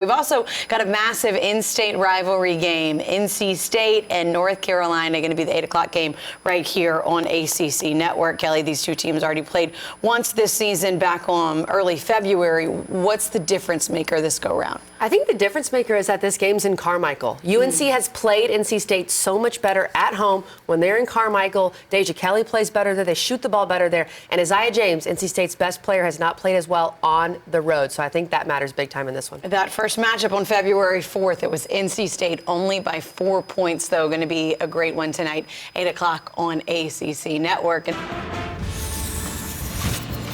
We've also got a massive in-state rivalry game. NC State and North Carolina going to be the 8 o'clock game right here on ACC Network. Kelly, these two teams already played once this season back on early February. What's the difference maker this go round? I think the difference maker is that this game's in Carmichael. UNC has played NC State so much better at home when they're in Carmichael. Deja Kelly plays better there. They shoot the ball better there. And Isaiah James, NC State's best player, has not played as well on the road. So I think that matters big time in this one. That first matchup on February 4th, it was NC State only by 4 points, though. Going to be a great one tonight, 8 o'clock on ACC Network.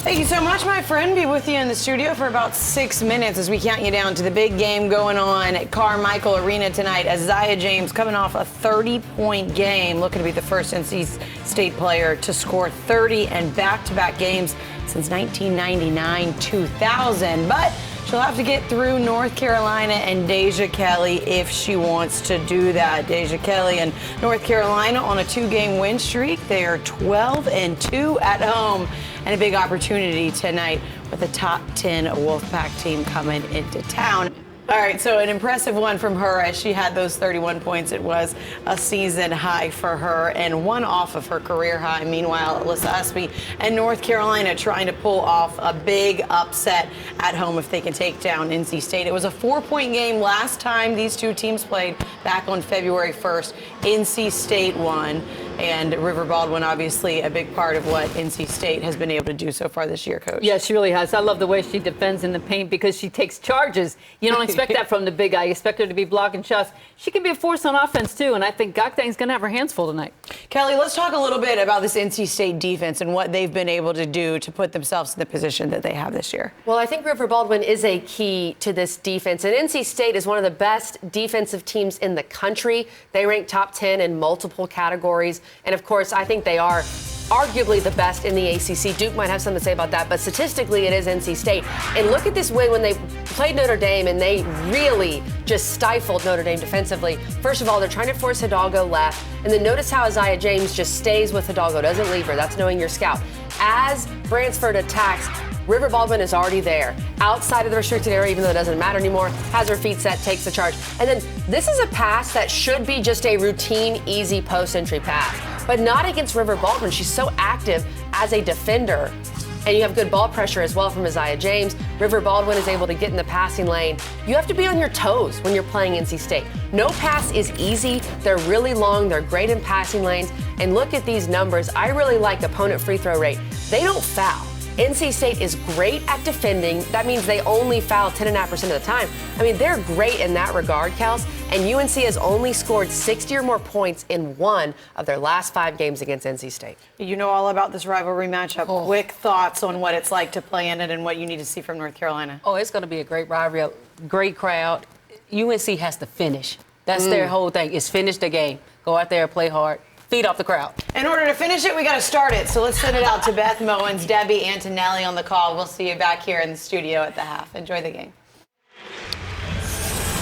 Thank you so much, my friend. Be with you in the studio for about 6 minutes as we count you down to the big game going on at Carmichael Arena tonight. Isaiah James coming off a 30-point game, looking to be the first NC State player to score 30 and back-to-back games since 1999-2000. But she'll have to get through North Carolina and Deja Kelly if she wants to do that. Deja Kelly and North Carolina on a 2-game win streak. They are 12-2 at home, and a big opportunity tonight with the top 10 Wolfpack team coming into town. All right, so an impressive one from her as she had those 31 points. It was a season high for her and one off of her career high. Meanwhile, Alyssa Usby and North Carolina trying to pull off a big upset at home if they can take down NC State. It was a 4-point game last time these two teams played back on February 1st. NC State won, and River Baldwin obviously a big part of what NC State has been able to do so far this year, Coach. Yeah, she really has. I love the way she defends in the paint because she takes charges. You don't expect that from the big guy. You expect her to be blocking shots. She can be a force on offense, too, and I think Gokdang's going to have her hands full tonight. Kelly, let's talk a little bit about this NC State defense and what they've been able to do to put themselves in the position that they have this year. Well, I think River Baldwin is a key to this defense, and NC State is one of the best defensive teams in the country. They rank top 10 in multiple categories, and of course, I think they are arguably the best in the ACC. Duke might have something to say about that, but statistically, it is NC State. And look at this win when they played Notre Dame, and they really just stifled Notre Dame defensively. First of all, they're trying to force Hidalgo left, and then notice how Isaiah James just stays with Hidalgo, doesn't leave her. That's knowing your scout. As Bransford attacks, River Baldwin is already there, outside of the restricted area, even though it doesn't matter anymore, has her feet set, takes the charge. And then this is a pass that should be just a routine, easy post-entry pass, but not against River Baldwin. She's so active as a defender, and you have good ball pressure as well from Isaiah James. River Baldwin is able to get in the passing lane. You have to be on your toes when you're playing NC State. No pass is easy. They're really long. They're great in passing lanes. And look at these numbers. I really like opponent free throw rate. They don't foul. NC State is great at defending. That means they only foul 10.5% of the time. I mean, they're great in that regard, Kels. And UNC has only scored 60 or more points in one of their last 5 games against NC State. You know all about this rivalry matchup. Quick thoughts on what it's like to play in it and what you need to see from North Carolina. Oh, it's going to be a great rivalry, great crowd. UNC has to finish. That's their whole thing, is finish the game. Go out there, play hard. Feed off the crowd. In order to finish it, we got to start it. So let's send it out to Beth Mowens, Debbie Antonelli on the call. We'll see you back here in the studio at the half. Enjoy the game.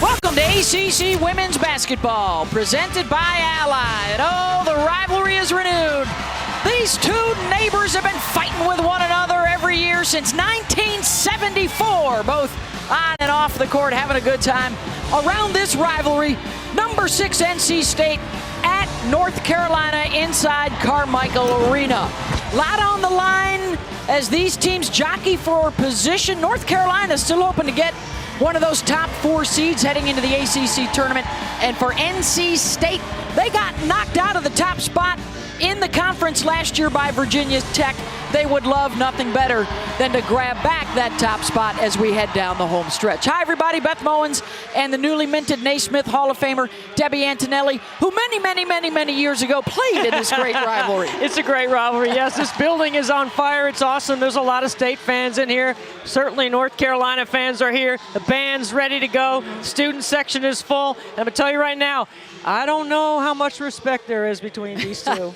Welcome to ACC Women's Basketball, presented by Allied. Oh, the rivalry is renewed. These two neighbors have been fighting with one another every year since 1974, both on and off the court, having a good time. Around this rivalry, number 6 NC State at North Carolina inside Carmichael Arena. Lot on the line as these teams jockey for position. North Carolina still open to get one of those top 4 seeds heading into the ACC tournament. And for NC State, they got knocked out of the top spot in the conference last year by Virginia Tech. They would love nothing better than to grab back that top spot as we head down the home stretch. Hi, everybody. Beth Mowens and the newly minted Naismith Hall of Famer Debbie Antonelli, who many years ago played in this great rivalry. It's a great rivalry. Yes, this building is on fire. It's awesome. There's a lot of State fans in here. Certainly North Carolina fans are here. The band's ready to go. Student section is full. And I'm going to tell you right now, I don't know how much respect there is between these two.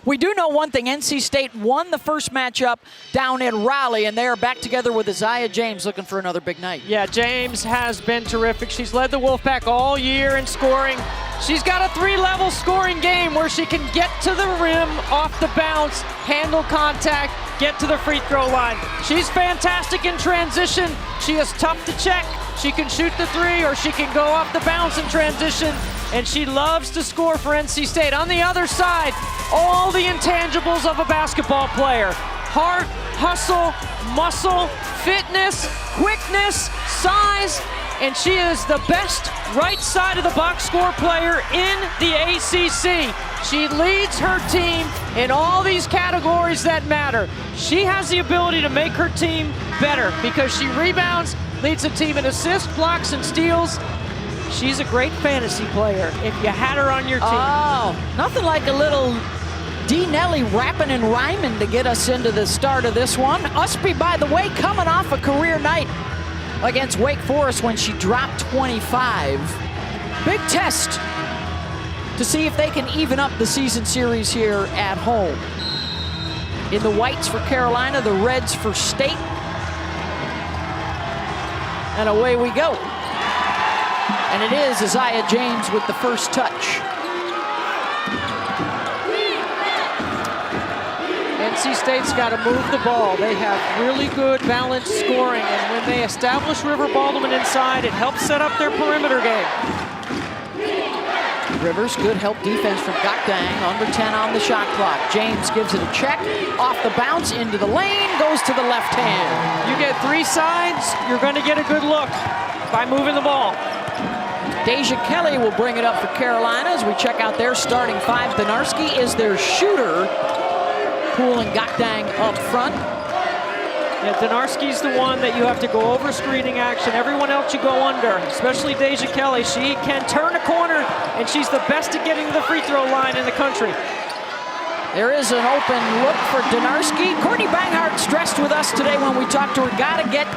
We do know one thing. NC State won the first matchup down in Raleigh, and they are back together with Isaiah James looking for another big night. Yeah, James has been terrific. She's led the Wolfpack all year in scoring. She's got a 3-level scoring game where she can get to the rim off the bounce, handle contact, get to the free throw line. She's fantastic in transition. She is tough to check. She can shoot the three, or she can go off the bounce and transition, and she loves to score for NC State. On the other side, all the intangibles of a basketball player. Heart, hustle, muscle, fitness, quickness, size, and she is the best right side of the box score player in the ACC. She leads her team in all these categories that matter. She has the ability to make her team better because she rebounds, leads the team in assists, blocks, and steals. She's a great fantasy player if you had her on your team. Oh, nothing like a little D. Nelly rapping and rhyming to get us into the start of this one. Usby, by the way, coming off a career night against Wake Forest when she dropped 25. Big test to see if they can even up the season series here at home. In the whites for Carolina, the reds for State. And away we go. And it is Isaiah James with the first touch. NC State's got to move the ball. They have really good balanced scoring, and when they establish River Baldwin inside, it helps set up their perimeter game. Rivers, good help defense from Gakdang, under 10 on the shot clock. James gives it a check, off the bounce, into the lane, goes to the left hand. You get three sides, you're going to get a good look by moving the ball. Deja Kelly will bring it up for Carolina as we check out their starting five. Donarski is their shooter. Poole and Gakdang up front. Yeah, Donarski's the one that you have to go over screening action. Everyone else you go under, especially Deja Kelly. She can turn a corner, and she's the best at getting to the free throw line in the country. There is an open look for Donarski. Courtney Banghart stressed with us today when we talked to her, got to get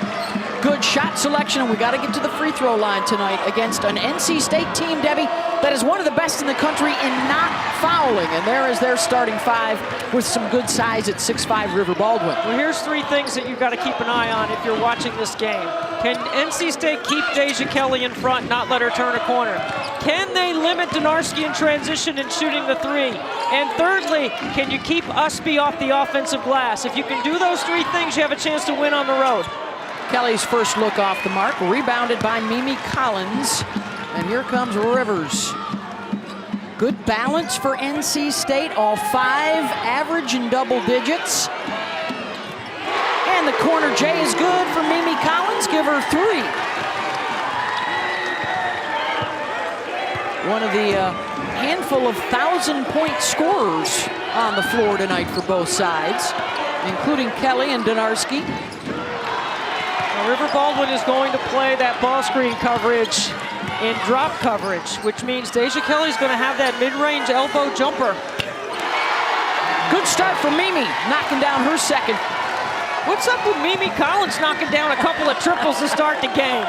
good shot selection, and we got to get to the free throw line tonight against an NC State team, Debbie, that is one of the best in the country in not fouling. And there is their starting five with some good size at 6'5" River Baldwin. Well, here's three things that you've got to keep an eye on if you're watching this game. Can NC State keep Deja Kelly in front, not let her turn a corner? Can they limit Donarski in transition and shooting the three? And thirdly, can you keep Usby off the offensive glass? If you can do those three things, you have a chance to win on the road. Kelly's first look off the mark, rebounded by Mimi Collins. And here comes Rivers. Good balance for NC State, all five average in double digits. And the corner J is good for Mimi Collins, give her three. One of the handful of 1,000-point scorers on the floor tonight for both sides, including Kelly and Donarski. River Baldwin is going to play that ball screen coverage in drop coverage, which means Deja Kelly's going to have that mid-range elbow jumper. Good start for Mimi, knocking down her second. What's up with Mimi Collins knocking down a couple of triples to start the game?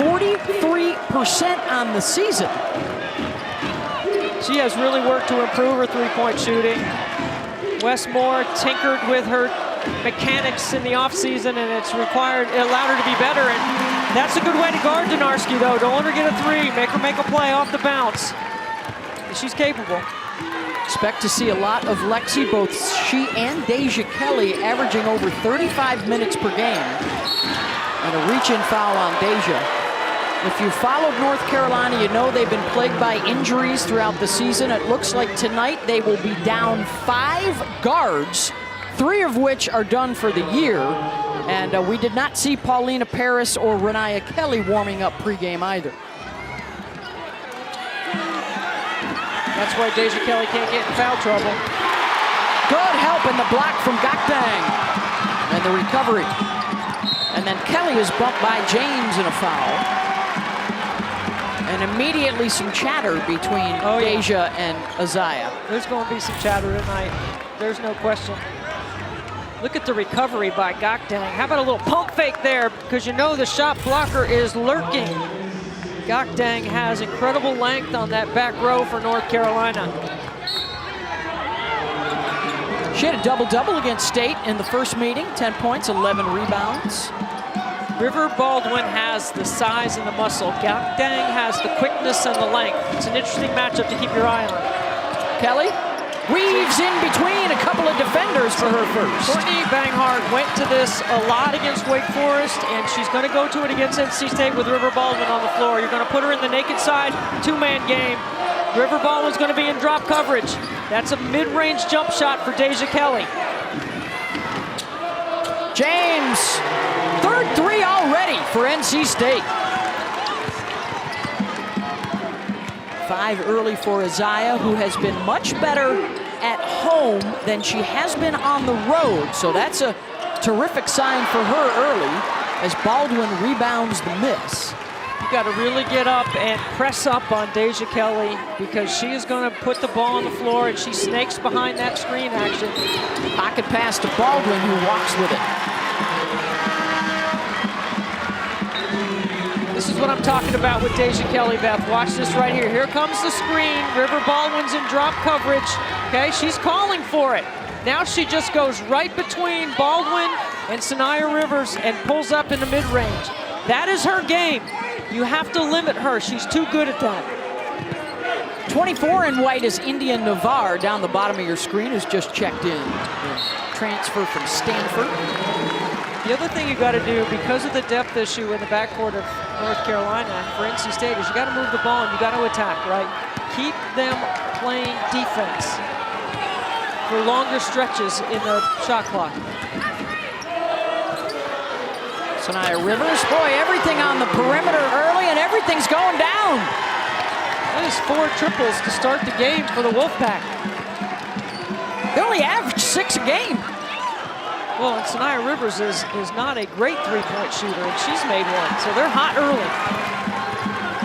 43% on the season. She has really worked to improve her three-point shooting. Wes Moore tinkered with her mechanics in the offseason, and it allowed her to be better. And that's a good way to guard Donarski, though. Don't let her get a three. Make her make a play off the bounce. She's capable. Expect to see a lot of Lexi, both she and Deja Kelly averaging over 35 minutes per game. And a reach-in foul on Deja. If you followed North Carolina, you know they've been plagued by injuries throughout the season. It looks like tonight they will be down 5 guards, 3 of which are done for the year. And we did not see Paulina Paris or Renaya Kelly warming up pregame either. That's why Deja Kelly can't get in foul trouble. Good help in the block from Gakdang. And the recovery. And then Kelly is bumped by James in a foul. And immediately some chatter between Deja and Isaiah. There's going to be some chatter tonight. There's no question. Look at the recovery by Gakdang. How about a little pump fake there? Because you know the shot blocker is lurking. Gakdang has incredible length on that back row for North Carolina. She had a double-double against State in the first meeting. 10 points, 11 rebounds. River Baldwin has the size and the muscle. Gakdang has the quickness and the length. It's an interesting matchup to keep your eye on. Kelly weaves in between a couple of defenders for her first. Courtney Banghart went to this a lot against Wake Forest, and she's going to go to it against NC State with River Baldwin on the floor. You're going to put her in the naked side, two-man game. River Baldwin's going to be in drop coverage. That's a mid-range jump shot for Deja Kelly. James, third three already for NC State. 5 early for Isaiah, who has been much better at home than she has been on the road. So that's a terrific sign for her early as Baldwin rebounds the miss. You got to really get up and press up on Deja Kelly because she is going to put the ball on the floor and she snakes behind that screen action. Pocket pass to Baldwin, who walks with it. This is what I'm talking about with Deja Kelly, Beth. Watch this right here. Here comes the screen. River Baldwin's in drop coverage. Okay, she's calling for it. Now she just goes right between Baldwin and Sanaya Rivers and pulls up in the mid-range. That is her game. You have to limit her. She's too good at that. 24 in white is India Navar down the bottom of your screen, who's just checked in. Transfer from Stanford. The other thing you got to do, because of the depth issue in the backcourt of North Carolina for NC State, is you got to move the ball and you got to attack, right? Keep them playing defense for longer stretches in the shot clock. Sanaya Rivers, boy, everything on the perimeter early and everything's going down. That is 4 triples to start the game for the Wolfpack. They only average 6 a game. Well, and Sanaya Rivers is not a great three-point shooter, and she's made one, so they're hot early.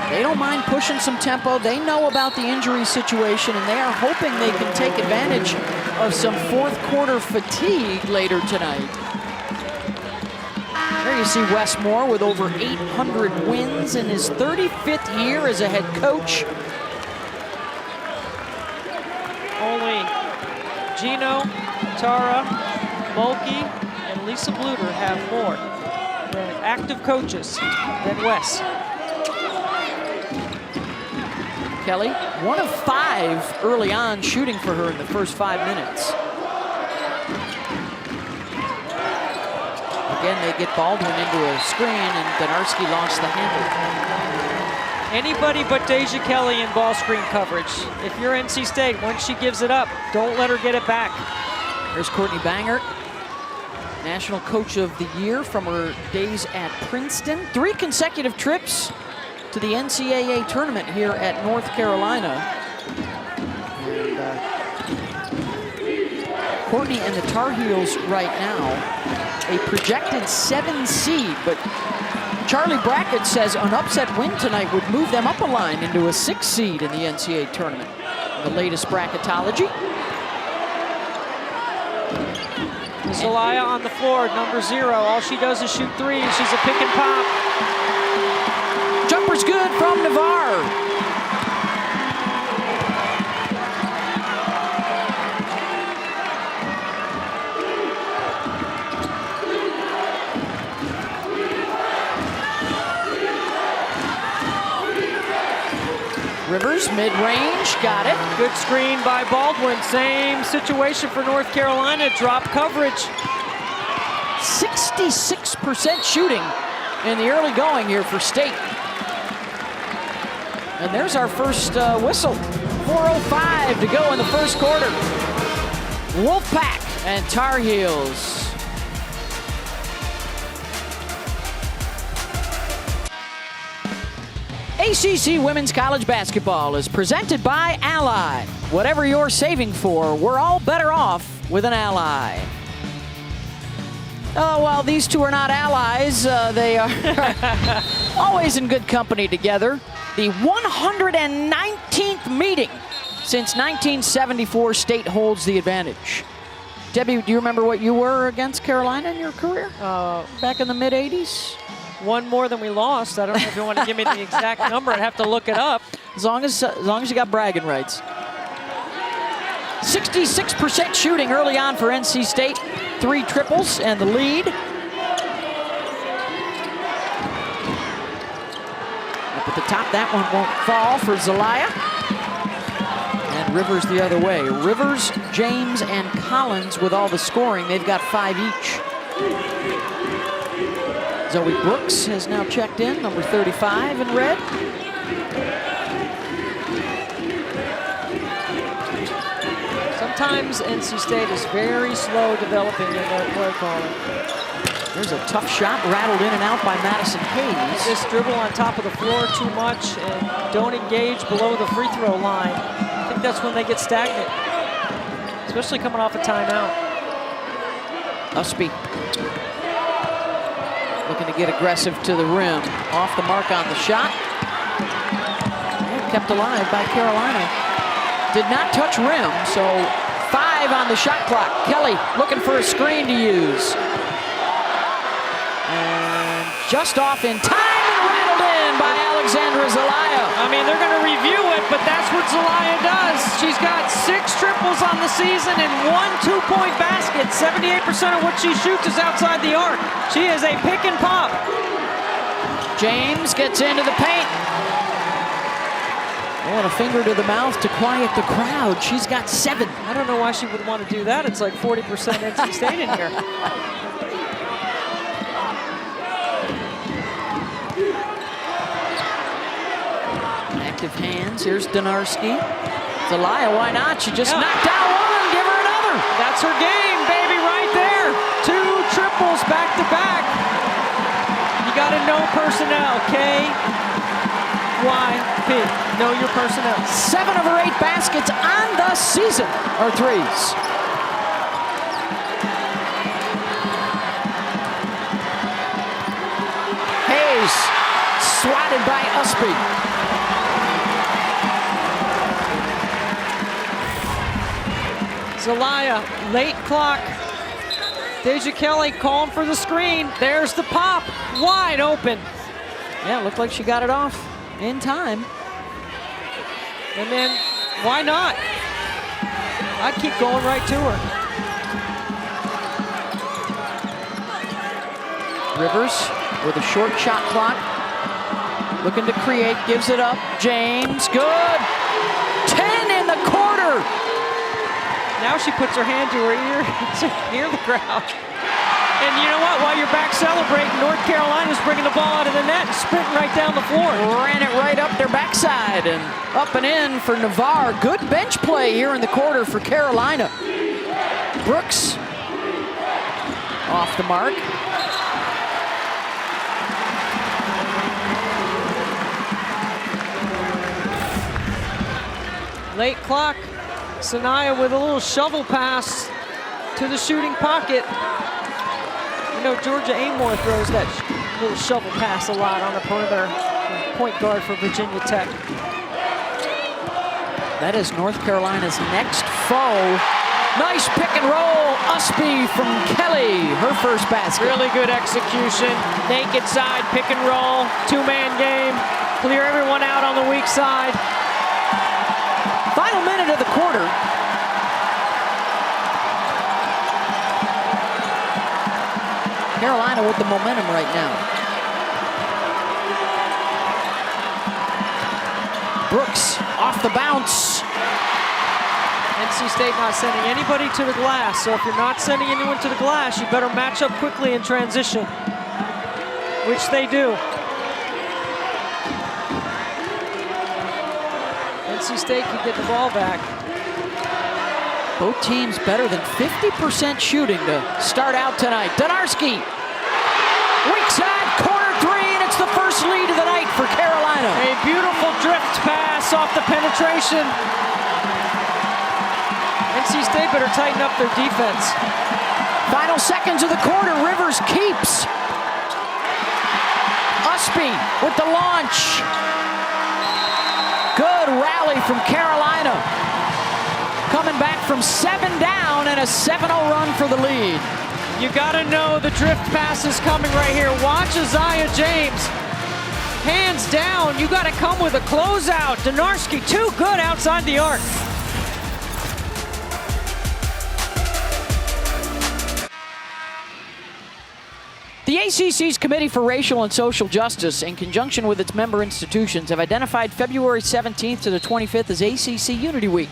They don't mind pushing some tempo. They know about the injury situation, and they are hoping they can take advantage of some fourth quarter fatigue later tonight. There you see Wes Moore with over 800 wins in his 35th year as a head coach. Only Gino, Tara, Mulkey, and Lisa Bluter have more active coaches than Wes. Kelly, 1 of 5 early on shooting for her in the first 5 minutes. Again, they get Baldwin into a screen, and Donarski lost the handle. Anybody but Deja Kelly in ball screen coverage. If you're NC State, once she gives it up, don't let her get it back. There's Courtney Banghart, National Coach of the Year from her days at Princeton. 3 consecutive trips to the NCAA tournament here at North Carolina. And Courtney and the Tar Heels right now, a projected 7 seed, but Charlie Brackett says an upset win tonight would move them up a line into a 6 seed in the NCAA tournament. The latest bracketology. Zelaya on the floor, number 0. All she does is shoot 3. She's a pick and pop. Jumper's good from Navar. Rivers, mid-range, got it. Good screen by Baldwin. Same situation for North Carolina. Drop coverage. 66% shooting in the early going here for State. And there's our first whistle. 4:05 to go in the first quarter. Wolfpack and Tar Heels. ACC Women's College Basketball is presented by Ally. Whatever you're saving for, we're all better off with an Ally. Oh, while these two are not allies, they are always in good company together. The 119th meeting since 1974, State holds the advantage. Debbie, do you remember what you were against Carolina in your career? Back in the mid-'80s? One more than we lost. I don't know if you want to give me the exact number. I'd have to look it up. As long as you got bragging rights. 66% shooting early on for NC State. 3 triples and the lead. Up at the top, that one won't fall for Zelaya. and Rivers the other way. Rivers, James, and Collins with all the scoring. They've got 5 each. Zoe Brooks has now checked in, number 35 in red. Sometimes NC State is very slow developing in their play calling. There's a tough shot rattled in and out by Madison Hayes. Just dribble on top of the floor too much and don't engage below the free throw line. I think that's when they get stagnant, especially coming off a timeout. Usby looking to get aggressive to the rim. Off the mark on the shot. And kept alive by Carolina. Did not touch rim, so 5 on the shot clock. Kelly looking for a screen to use. And just off in time and rattled in by Alexandra Zelaya. I mean, they're going to review it, but that's what Zelaya does. She's got 6 triples on the season and 1 2-point basket. 78% of what she shoots is outside the arc. She is a pick and pop. James gets into the paint. And a finger to the mouth to quiet the crowd. She's got 7. I don't know why she would want to do that. It's like 40% NC State in here. Active hands. Here's Donarski. Zelaya, why not? She just knocked out one. Give her another. That's her game, baby, right there. 2 triples back to back. You got to know personnel. KYP. Know your personnel. 7 of her 8 baskets on the season are threes. Hayes swatted by Usby. Zelaya, late clock. Deja Kelly calling for the screen. There's the pop, wide open. Yeah, it looked like she got it off in time. And then, why not? I'd keep going right to her. Rivers with a short shot clock. Looking to create, gives it up. James, good. 10 in the quarter. Now she puts her hand to her ear to hear the crowd. And you know what? While you're back celebrating, North Carolina's bringing the ball out of the net and sprinting right down the floor. Ran it right up their backside and up and in for Navarre. Good bench play here in the quarter for Carolina. Brooks off the mark. Late clock. Sanaya with a little shovel pass to the shooting pocket. You know, Georgia Amore throws that little shovel pass a lot on the perimeter. Point guard for Virginia Tech. That is North Carolina's next foe. Nice pick and roll. Usby from Kelly, her first basket. Really good execution. Naked side, pick and roll, 2-man game. Clear everyone out on the weak side. Final minute of the quarter. Carolina with the momentum right now. Brooks off the bounce. NC State not sending anybody to the glass, so if you're not sending anyone to the glass, you better match up quickly in transition, which they do. NC State can get the ball back. Both teams better than 50% shooting to start out tonight. Donarski, weak side, corner 3, and it's the first lead of the night for Carolina. A beautiful drift pass off the penetration. NC State better tighten up their defense. Final seconds of the quarter, Rivers keeps. Usby with the launch. Good rally from Carolina. Coming back from 7 down and a 7-0 run for the lead. You gotta know the drift pass is coming right here. Watch Isaiah James. Hands down, you gotta come with a closeout. Donarski, too good outside the arc. The ACC's Committee for Racial and Social Justice, in conjunction with its member institutions, have identified February 17th to the 25th as ACC Unity Week.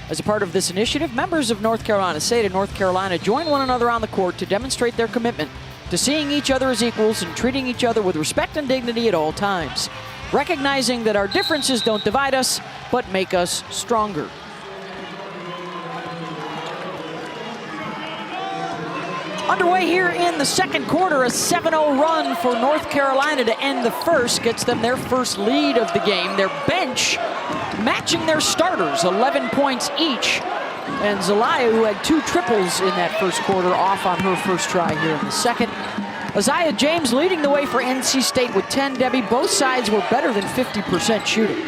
As a part of this initiative, members of North Carolina State and North Carolina join one another on the court to demonstrate their commitment to seeing each other as equals and treating each other with respect and dignity at all times, recognizing that our differences don't divide us, but make us stronger. Underway here in the second quarter, a 7-0 run for North Carolina to end the first gets them their first lead of the game. Their bench matching their starters, 11 points each. And Zelaya, who had 2 triples in that first quarter, off on her first try here in the second. Isaiah James leading the way for NC State with 10, Debbie. Both sides were better than 50% shooting.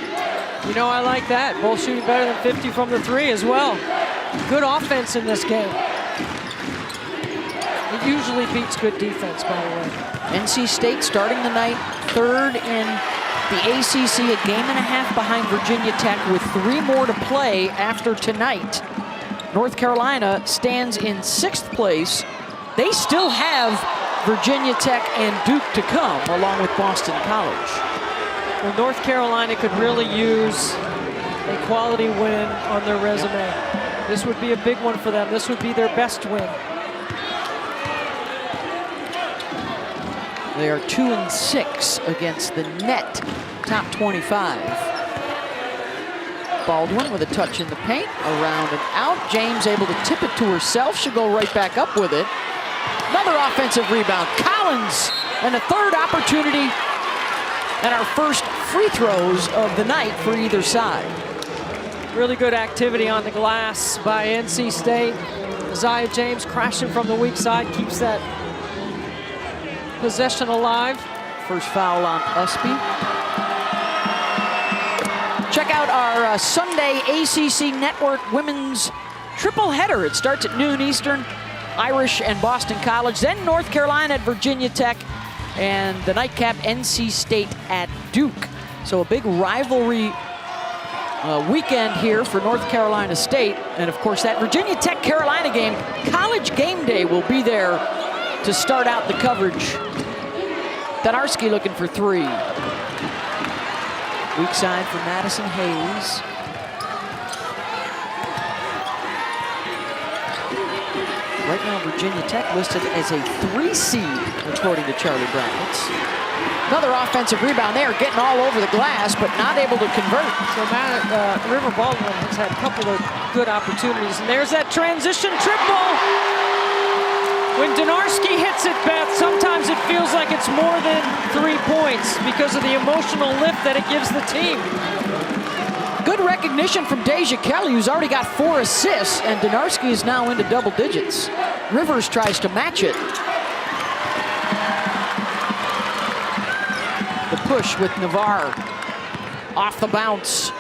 You know, I like that. Both shooting better than 50 from the 3 as well. Good offense in this game. It usually beats good defense, by the way. NC State starting the night third in the ACC, a game and a half behind Virginia Tech with 3 more to play after tonight. North Carolina stands in 6th place. They still have Virginia Tech and Duke to come, along with Boston College. Well, North Carolina could really use a quality win on their resume. This would be a big one for them. This would be their best win. They are 2-6 against the net top 25. Baldwin with a touch in the paint, around and out. James able to tip it to herself. She'll go right back up with it. Another offensive rebound. Collins, and a third opportunity, and our first free throws of the night for either side. Really good activity on the glass by NC State. Isaiah James crashing from the weak side, keeps that possession alive. First foul on Usby. Check out our Sunday ACC Network women's triple header. It starts at noon Eastern. Irish and Boston College, then North Carolina at Virginia Tech, and the nightcap NC State at Duke. So a big rivalry weekend here for North Carolina State. And of course that Virginia Tech Carolina game, College Game Day will be there to start out the coverage. Donarski looking for 3. Weak side for Madison Hayes. Right now, Virginia Tech listed as a 3 seed, according to Charlie Brackets. Another offensive rebound there, getting all over the glass, but not able to convert. So River Baldwin has had a couple of good opportunities, and there's that transition triple. When Donarski hits it, Beth, sometimes it feels like it's more than 3 points because of the emotional lift that it gives the team. Good recognition from Deja Kelly, who's already got 4 assists, and Donarski is now into double digits. Rivers tries to match it. The push with Navarre. Off the bounce.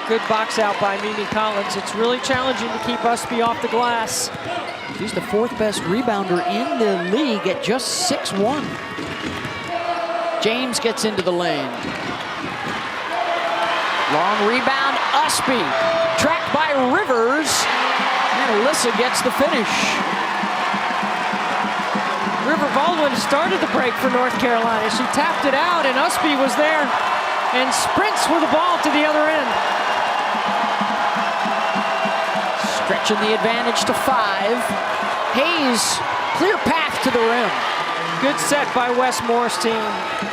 Good box out by Mimi Collins. It's really challenging to keep Usby off the glass. She's the 4th best rebounder in the league at just 6'1". James gets into the lane. Long rebound, Usby, tracked by Rivers, and Alyssa gets the finish. River Baldwin started the break for North Carolina. She tapped it out, and Usby was there and sprints with the ball to the other end. Stretching the advantage to 5. Hayes, clear path to the rim. Good set by Wes Moore's team.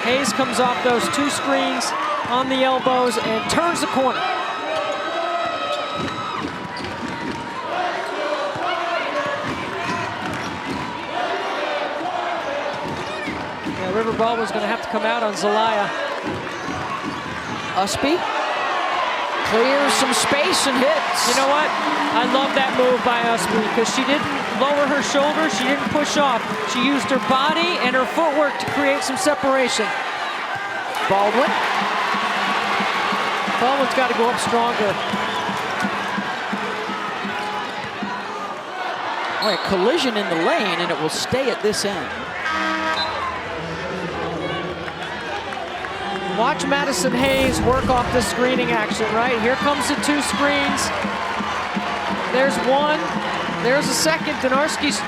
Hayes comes off those 2 screens on the elbows and turns the corner. Yeah, River Baldwin's going to have to come out on Zelaya. Usby clears some space and hits. You know what? I love that move by Usby because she didn't lower her shoulder, she didn't push off. She used her body and her footwork to create some separation. Baldwin. Baldwin's got to go up stronger. Oh, a collision in the lane, and it will stay at this end. Watch Madison Hayes work off the screening action, right? Here comes the 2 screens. There's one. There's a second. Donarski's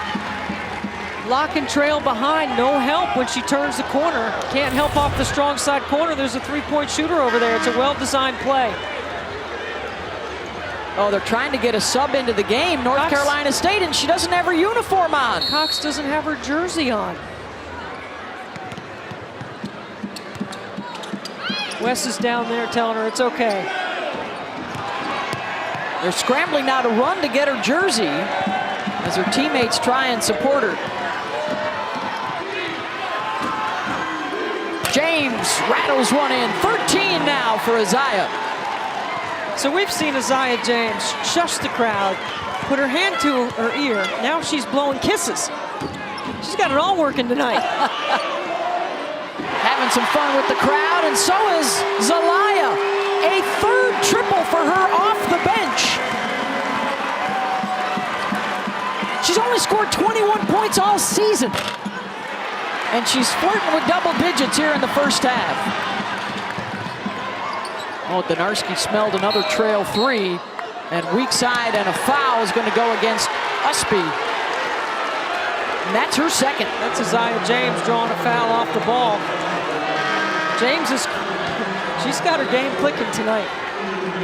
lock and trail behind. No help when she turns the corner. Can't help off the strong side corner. There's a three-point shooter over there. It's a well-designed play. Oh, they're trying to get a sub into the game, North Carolina State, and she doesn't have her uniform on. Cox doesn't have her jersey on. Wes is down there telling her it's okay. They're scrambling now to run to get her jersey as her teammates try and support her. James rattles one in. 13 now for Isaiah. So we've seen Isaiah James shush the crowd, put her hand to her ear. Now she's blowing kisses. She's got it all working tonight. Having some fun with the crowd, and so is Zelaya. A third triple for her off the bench. She's only scored 21 points all season. And she's flirting with double digits here in the first half. Oh, Donarski smelled another trail three, and weak side, and a foul is going to go against Usby. And that's her second. That's Isaiah James drawing a foul off the ball. James she's got her game clicking tonight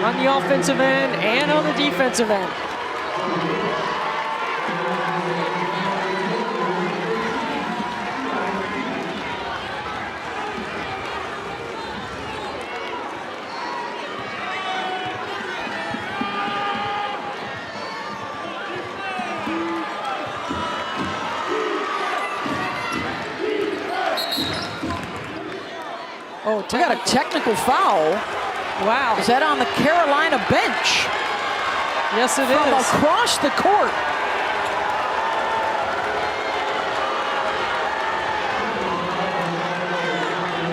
on the offensive end and on the defensive end. Oh, we got a technical foul. Wow. Is that on the Carolina bench? Yes, it From is. across the court.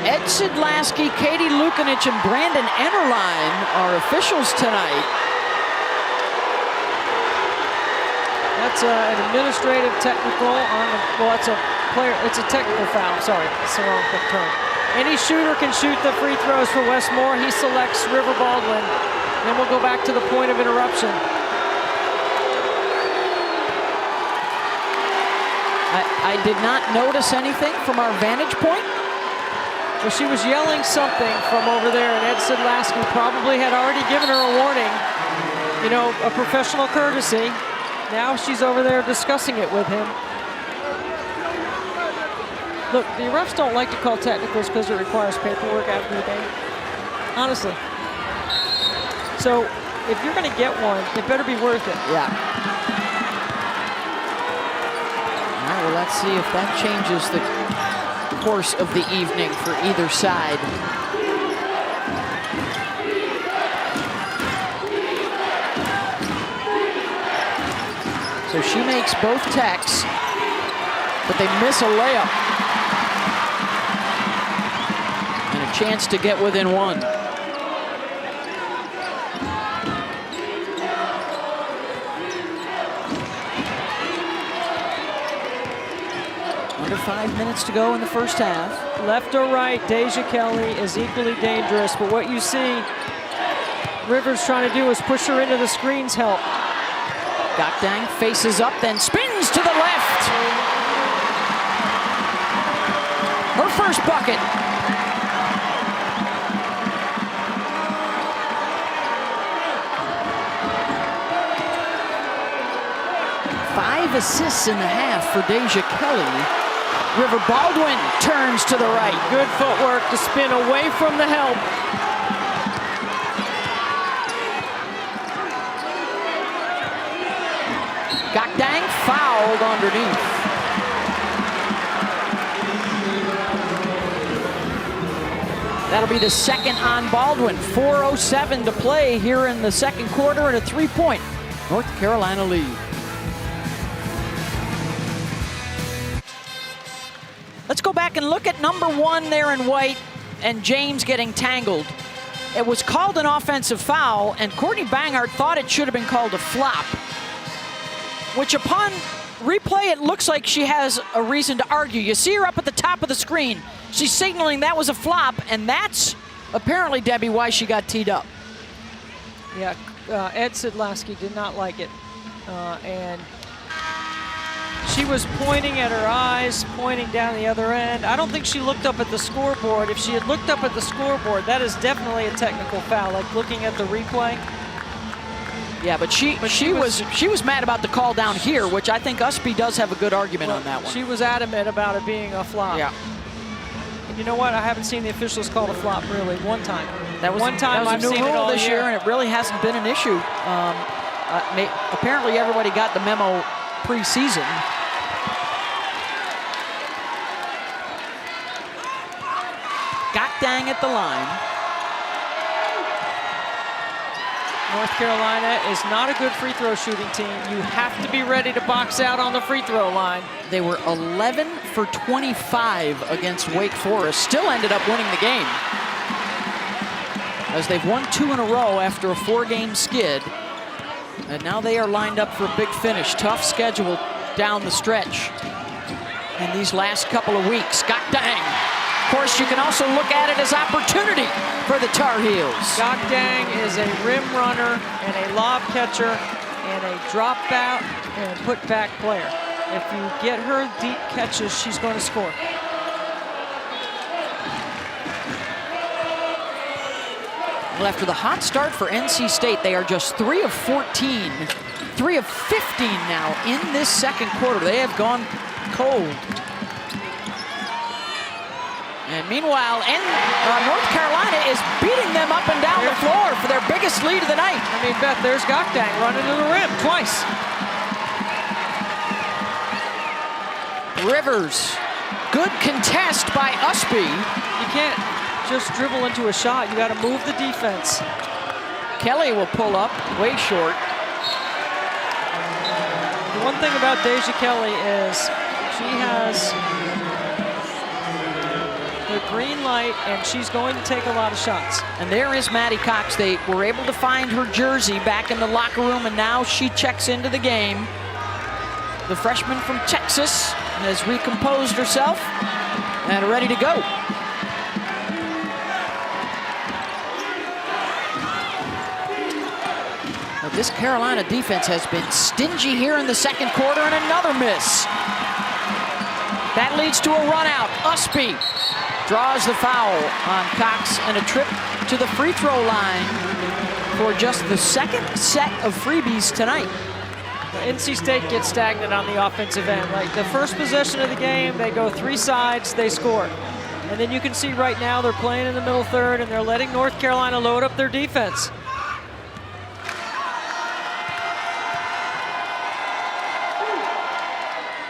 Ed Sidlasky, Katie Lukanich, and Brandon Enterline are officials tonight. That's an administrative technical on the, well, it's a player, it's a technical foul, sorry, it's the wrong term. Any shooter can shoot the free throws for Westmore. He selects River Baldwin. Then we'll go back to the point of interruption. I did not notice anything from our vantage point. Well, she was yelling something from over there, and Ed Sidlasky probably had already given her a warning. You know, a professional courtesy. Now she's over there discussing it with him. Look, the refs don't like to call technicals because it requires paperwork after the game. Honestly. So, if you're going to get one, it better be worth it. Yeah. All right, well, let's see if that changes the course of the evening for either side. So she makes both techs, but they miss a layup. And a chance to get within one. Under 5 minutes to go in the first half. Left or right, Deja Kelly is equally dangerous, but what you see Rivers trying to do is push her into the screens help. Gakdang faces up, then spins to the left. Her first bucket. Five assists in the half for Deja Kelly. River Baldwin turns to the right. Good footwork to spin away from the help. Gakdang fouled underneath. That'll be the second on Baldwin. 4:07 to play here in the second quarter and a 3-point North Carolina lead. Let's go back and look at number one there in white and James getting tangled. It was called an offensive foul, and Courtney Bangart thought it should have been called a flop, which upon replay, it looks like she has a reason to argue. You see her up at the top of the screen. She's signaling that was a flop, and that's apparently, Debbie, why she got teed up. Yeah, Ed Sidlasky did not like it, and She was pointing at her eyes, pointing down the other end. I don't think she looked up at the scoreboard. If she had looked up at the scoreboard, that is definitely a technical foul, like looking at the replay. Yeah, but she was mad about the call down here, which I think Usby does have a good argument on that one. She was adamant about it being a flop. Yeah. And you know what? I haven't seen the officials call it a flop really. One time. That was one time that I've was a new seen it rule all this year, and it really hasn't been an issue. Apparently, everybody got the memo preseason. Gakdang at the line. North Carolina is not a good free throw shooting team. You have to be ready to box out on the free throw line. They were 11 for 25 against Wake Forest. Still ended up winning the game, as they've won 2 in a row after a 4-game skid. And now they are lined up for a big finish. Tough schedule down the stretch in these last couple of weeks. Gakdang. Of course, you can also look at it as opportunity for the Tar Heels. Gakdang is a rim runner and a lob catcher and a drop out and a put back player. If you get her deep catches, she's going to score. Well, after the hot start for NC State, they are just 3 of 14, 3 of 15 now in this second quarter. They have gone cold. And meanwhile, North Carolina is beating them up and down the floor for their biggest lead of the night. I mean, Beth, there's Gakdang running to the rim twice. Rivers, good contest by Usby. You can't just dribble into a shot. You got to move the defense. Kelly will pull up, way short. The one thing about Deja Kelly is she has the green light, and she's going to take a lot of shots. And there is Maddie Cox. They were able to find her jersey back in the locker room, and now she checks into the game. The freshman from Texas has recomposed herself and ready to go. But this Carolina defense has been stingy here in the second quarter, and another miss. That leads to a run out. Usby draws the foul on Cox, and a trip to the free throw line for just the second set of freebies tonight. NC State gets stagnant on the offensive end. Like the first possession of the game, they go 3 sides, they score. And then you can see right now they're playing in the middle third, and they're letting North Carolina load up their defense.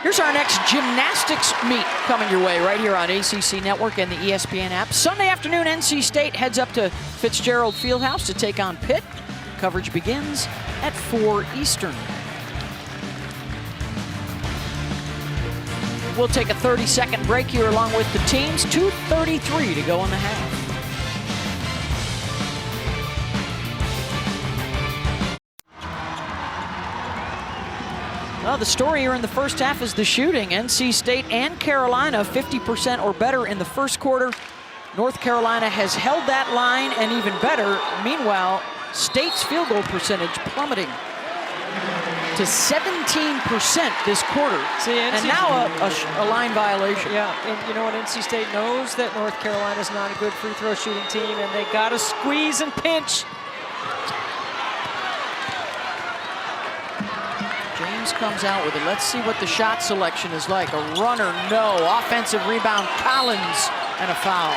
Here's our next gymnastics meet coming your way right here on ACC Network and the ESPN app. Sunday afternoon, NC State heads up to Fitzgerald Fieldhouse to take on Pitt. Coverage begins at 4 Eastern. We'll take a 30-second break here along with the teams. 2:33 to go in the half. Well, the story here in the first half is the shooting. NC State and Carolina 50% or better in the first quarter. North Carolina has held that line and even better. Meanwhile, State's field goal percentage plummeting to 17% this quarter. See, and now a line violation. Yeah, and you know what? NC State knows that North Carolina's not a good free throw shooting team, and they got to squeeze and pinch. James comes out with it. Let's see what the shot selection is like. A runner, no. Offensive rebound, Collins, and a foul.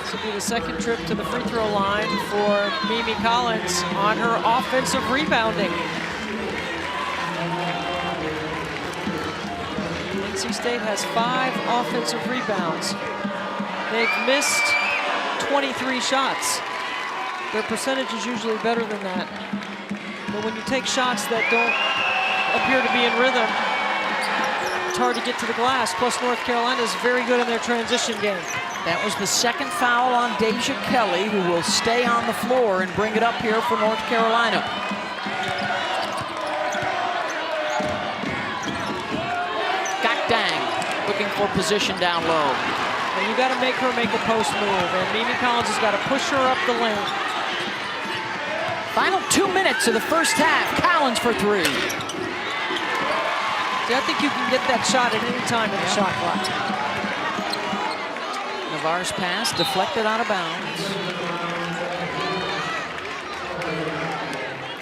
This will be the second trip to the free throw line for Mimi Collins on her offensive rebounding. NC State has 5 offensive rebounds. They've missed 23 shots. Their percentage is usually better than that. But when you take shots that don't appear to be in rhythm, it's hard to get to the glass. Plus, North Carolina is very good in their transition game. That was the second foul on Deja Kelly, who will stay on the floor and bring it up here for North Carolina. Gakdang looking for position down low. And you got to make her make a post move, and Mimi Collins has got to push her up the lane. Final 2 minutes of the first half. Collins for 3. See, I think you can get that shot at any time in the shot clock. Navarre's pass deflected out of bounds.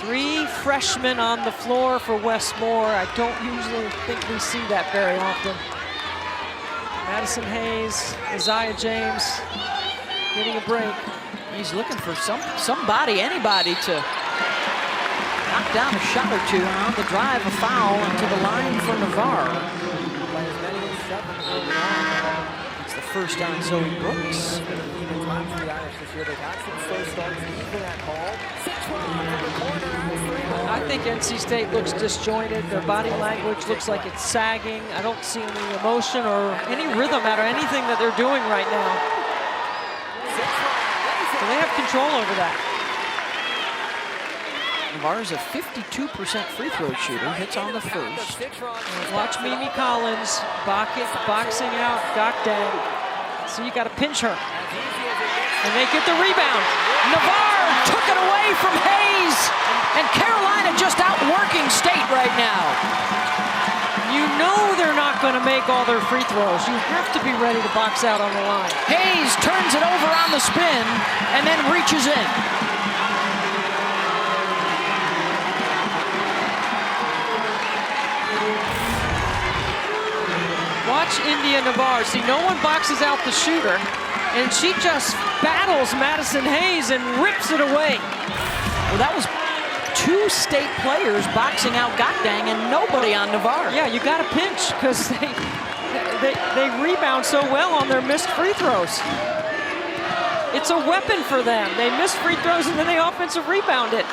3 freshmen on the floor for Westmore. I don't usually think we see that very often. Madison Hayes, Isaiah James getting a break. He's looking for somebody, anybody to knock down a shot or two. On the drive, a foul into the line for Navarre. It's the first on Zoe Brooks. I think NC State looks disjointed. Their body language looks like it's sagging. I don't see any emotion or any rhythm out of anything that they're doing right now. So they have control over that. Navarre's a 52% free throw shooter. Hits on the first. Watch Mimi Collins boxing out Gakdang. So you got to pinch her. And they get the rebound. Navarre took it away from Hayes. And Carolina just outworking State right now. You know they're not going to make all their free throws. You have to be ready to box out on the line. Hayes turns it over on the spin and then reaches in. Watch India Navarre. See, no one boxes out the shooter, and she just battles Madison Hayes and rips it away. Well, that was 2 State players boxing out Gakdang and nobody on Navarre. Yeah, you got to pinch because they rebound so well on their missed free throws. It's a weapon for them. They miss free throws and then they offensive rebound it.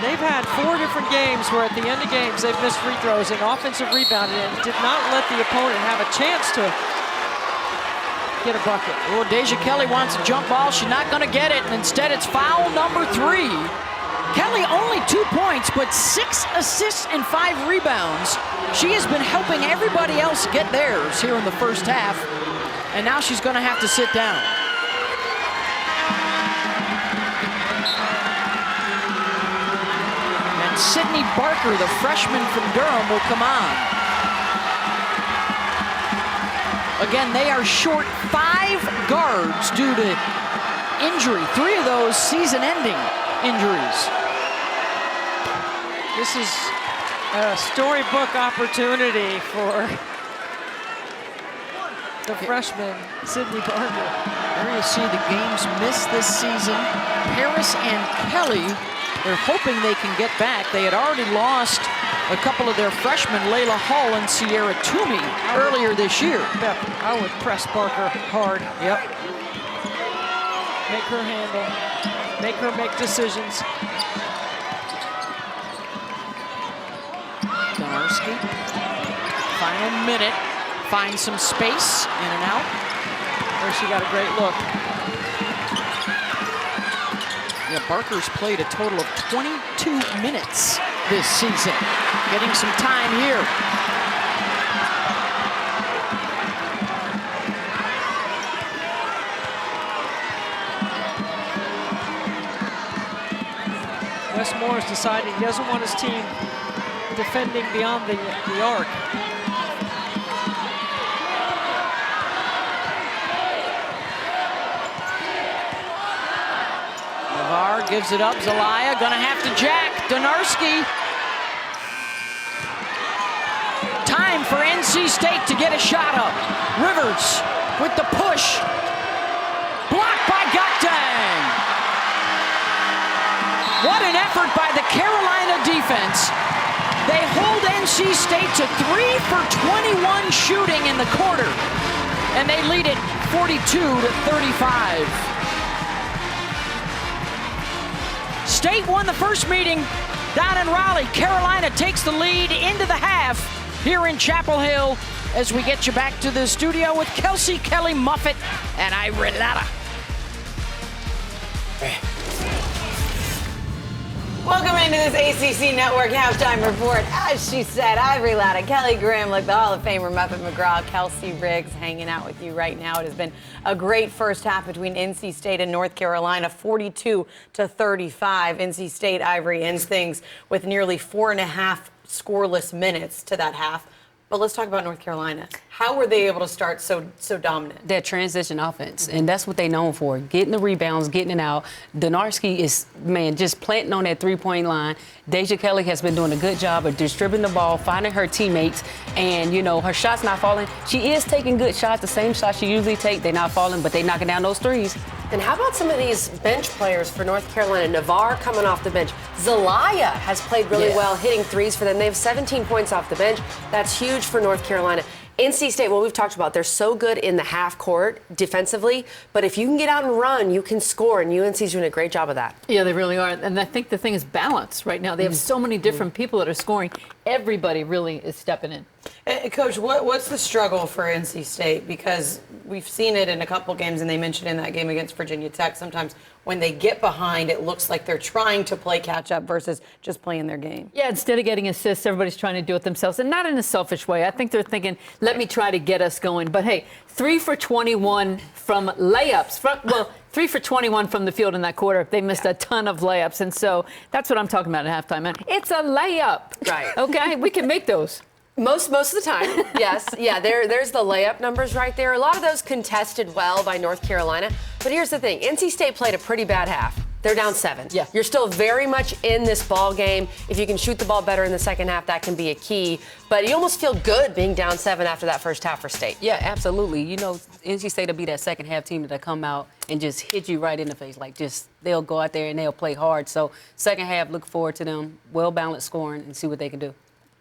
They've had 4 different games where at the end of games they've missed free throws and offensive rebounded and did not let the opponent have a chance to get a bucket. Oh, Deja Kelly wants a jump ball. She's not going to get it. And instead, it's foul number 3. Kelly only 2 points, but 6 assists and 5 rebounds. She has been helping everybody else get theirs here in the first half. And now she's going to have to sit down. And Sydney Barker, the freshman from Durham, will come on. Again, they are short 5 guards due to injury. 3 of those season-ending injuries. This is a storybook opportunity for the freshman, Sydney Barker. There you see the games missed this season. Harris and Kelly, they're hoping they can get back. They had already lost a couple of their freshmen, Layla Hall and Sierra Toomey, earlier this year. Yep, I would press Barker hard. Yep. Make her handle, make her make decisions. Donarski, final minute, finds some space, in and out. There she got a great look. Yeah, Barker's played a total of 22 minutes this season. Getting some time here. Westmore has decided he doesn't want his team defending beyond the arc. Navarre gives it up. Zelaya gonna have to jack. Donarski. Time for NC State to get a shot up. Rivers with the push. Blocked by Gakdang. What an effort by the Carolina defense. They hold NC State to 3 for 21 shooting in the quarter. And they lead it 42-35. State won the first meeting down in Raleigh. Carolina takes the lead into the half here in Chapel Hill as we get you back to the studio with Kelsey, Kelly, Muffet, and Irelata. Welcome into this ACC Network halftime report. As she said, Ivory Latta, Kelly Gramlich, the Hall of Famer Muppet McGraw, Kelsey Riggs hanging out with you right now. It has been a great first half between NC State and North Carolina, 42-35. NC State, Ivory, ends things with nearly 4.5 scoreless minutes to that half. But let's talk about North Carolina. How were they able to start so dominant? That transition offense, and that's what they're known for, getting the rebounds, getting it out. Donarski is, man, just planting on that three-point line. Deja Kelly has been doing a good job of distributing the ball, finding her teammates, and, you know, her shot's not falling. She is taking good shots, the same shots she usually takes. They're not falling, but they're knocking down those threes. And how about some of these bench players for North Carolina? Navarre coming off the bench. Zelaya has played really well, hitting threes for them. They have 17 points off the bench. That's huge for North Carolina. NC State, well, we've talked about, they're so good in the half court defensively, but if you can get out and run, you can score, and UNC's doing a great job of that. Yeah, they really are. And I think the thing is balance right now. They have so many different people that are scoring. Everybody really is stepping in. Coach, what's the struggle for NC State? Because we've seen it in a couple games, and they mentioned in that game against Virginia Tech, sometimes when they get behind, it looks like they're trying to play catch-up versus just playing their game. Yeah, instead of getting assists, everybody's trying to do it themselves, and not in a selfish way. I think they're thinking, let me try to get us going. But, hey, 3 for 21 from layups. 3 for 21 from the field in that quarter. They missed a ton of layups, and so that's what I'm talking about at halftime. It's a layup. Right. Okay? We can make those. Most of the time, yes. Yeah, there's the layup numbers right there. A lot of those contested well by North Carolina. But here's the thing. NC State played a pretty bad half. They're down 7. Yeah. You're still very much in this ball game. If you can shoot the ball better in the second half, that can be a key. But you almost feel good being down 7 after that first half for State. Yeah, absolutely. You know, NC State will be that second half team that'll come out and just hit you right in the face. Like, just they'll go out there and they'll play hard. So second half, look forward to them, well-balanced scoring, and see what they can do.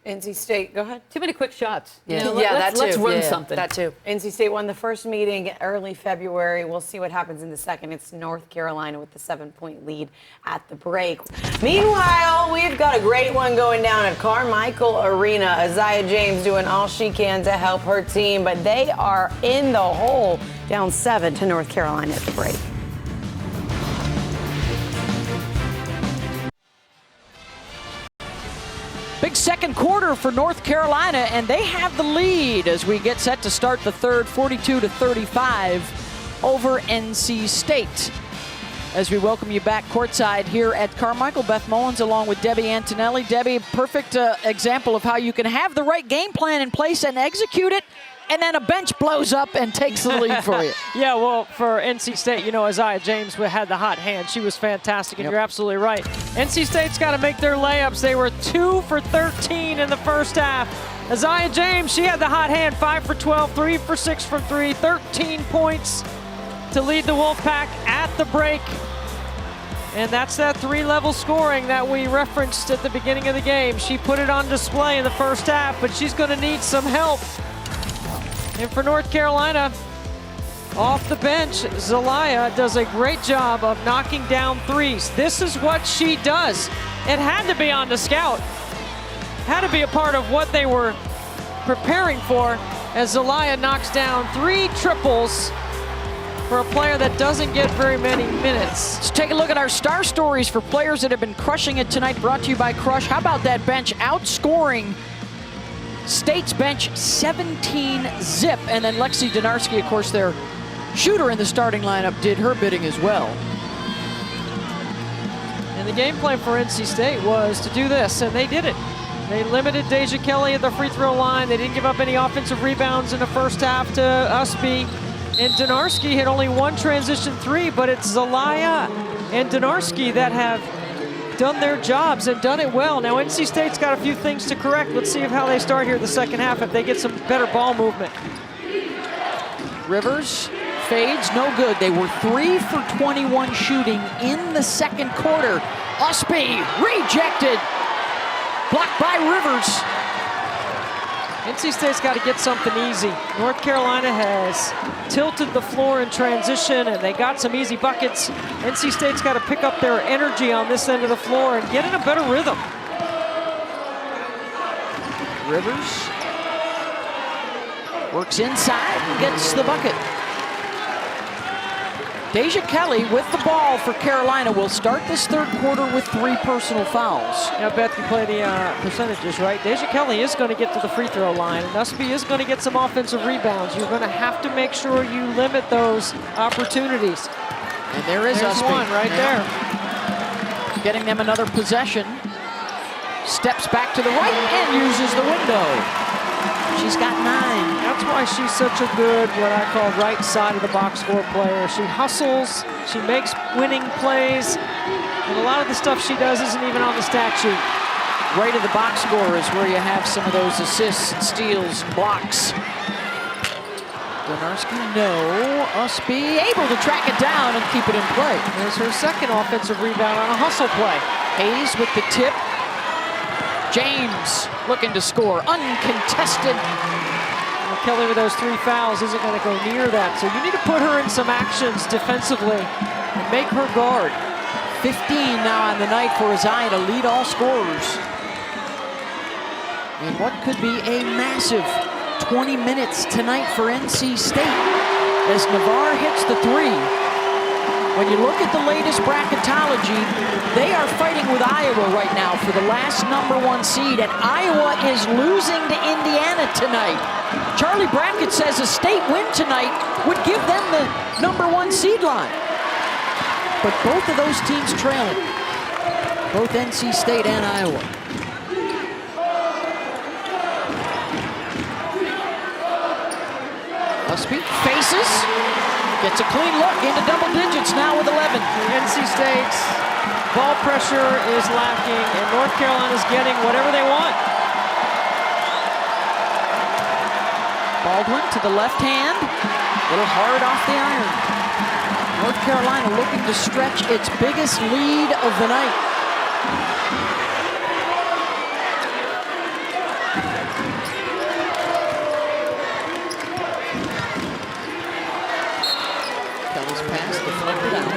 NC State, go ahead. Too many quick shots. Yeah. Let's run something. That too. NC State won the first meeting early February. We'll see what happens in the second. It's North Carolina with the 7-point lead at the break. Meanwhile, we've got a great one going down at Carmichael Arena. Isaiah James doing all she can to help her team, but they are in the hole, down 7 to North Carolina at the break. Big second quarter for North Carolina, and they have the lead as we get set to start the third, 42-35 over NC State. As we welcome you back courtside here at Carmichael, Beth Mullins along with Debbie Antonelli. Debbie, perfect example of how you can have the right game plan in place and execute it, and then a bench blows up and takes the lead for you. Yeah, well, for NC State, you know, Isaiah James had the hot hand. She was fantastic, and you're absolutely right. NC State's got to make their layups. They were 2 for 13 in the first half. Isaiah James, she had the hot hand, 5 for 12, 3 for 6 from 3, 13 points to lead the Wolfpack at the break. And that's that 3-level scoring that we referenced at the beginning of the game. She put it on display in the first half, but she's going to need some help. And for North Carolina, off the bench, Zelaya does a great job of knocking down threes. This is what she does. It had to be on the scout. Had to be a part of what they were preparing for as Zelaya knocks down 3 triples for a player that doesn't get very many minutes. Let's take a look at our star stories for players that have been crushing it tonight, brought to you by Crush. How about that bench outscoring State's bench 17-zip, and then Lexi Donarski, of course, their shooter in the starting lineup, did her bidding as well. And the game plan for NC State was to do this, and they did it. They limited Deja Kelly at the free throw line. They didn't give up any offensive rebounds in the first half to Usby. And Donarski hit only 1 transition 3, but it's Zelaya and Donarski that have done their jobs and done it well. Now, NC State's got a few things to correct. Let's see how they start here the second half, if they get some better ball movement. Rivers fades, no good. They were 3 for 21 shooting in the second quarter. Usby rejected, blocked by Rivers. NC State's got to get something easy. North Carolina has tilted the floor in transition, and they got some easy buckets. NC State's got to pick up their energy on this end of the floor and get in a better rhythm. Rivers works inside and gets the bucket. Deja Kelly with the ball for Carolina will start this third quarter with 3 personal fouls. Yeah, Beth, you play the percentages, right? Deja Kelly is going to get to the free throw line, and Usby is going to get some offensive rebounds. You're going to have to make sure you limit those opportunities. And there's Usby. One right there. Getting them another possession. Steps back to the right and uses the window. She's got 9. That's why she's such a good, what I call, right side of the box score player. She hustles, she makes winning plays, and a lot of the stuff she does isn't even on the stat sheet. Right of the box score is where you have some of those assists, steals, blocks. Donarski, no. Usby able to track it down and keep it in play. There's her second offensive rebound on a hustle play. Hayes with the tip. James looking to score, uncontested. Well, Kelly with those 3 fouls isn't going to go near that, so you need to put her in some actions defensively and make her guard. 15 now on the night for Azai to lead all scorers. And what could be a massive 20 minutes tonight for NC State as Navarre hits the 3. When you look at the latest bracketology, they are fighting with Iowa right now for the last #1 seed, and Iowa is losing to Indiana tonight. Charlie Brackett says a state win tonight would give them the #1 seed line. But both of those teams trailing, both NC State and Iowa. Usby faces. Gets a clean look into double digits now with 11. NC State's ball pressure is lacking, and North Carolina's getting whatever they want. Baldwin to the left hand. A little hard off the iron. North Carolina looking to stretch its biggest lead of the night. Kelly's pass deflected out.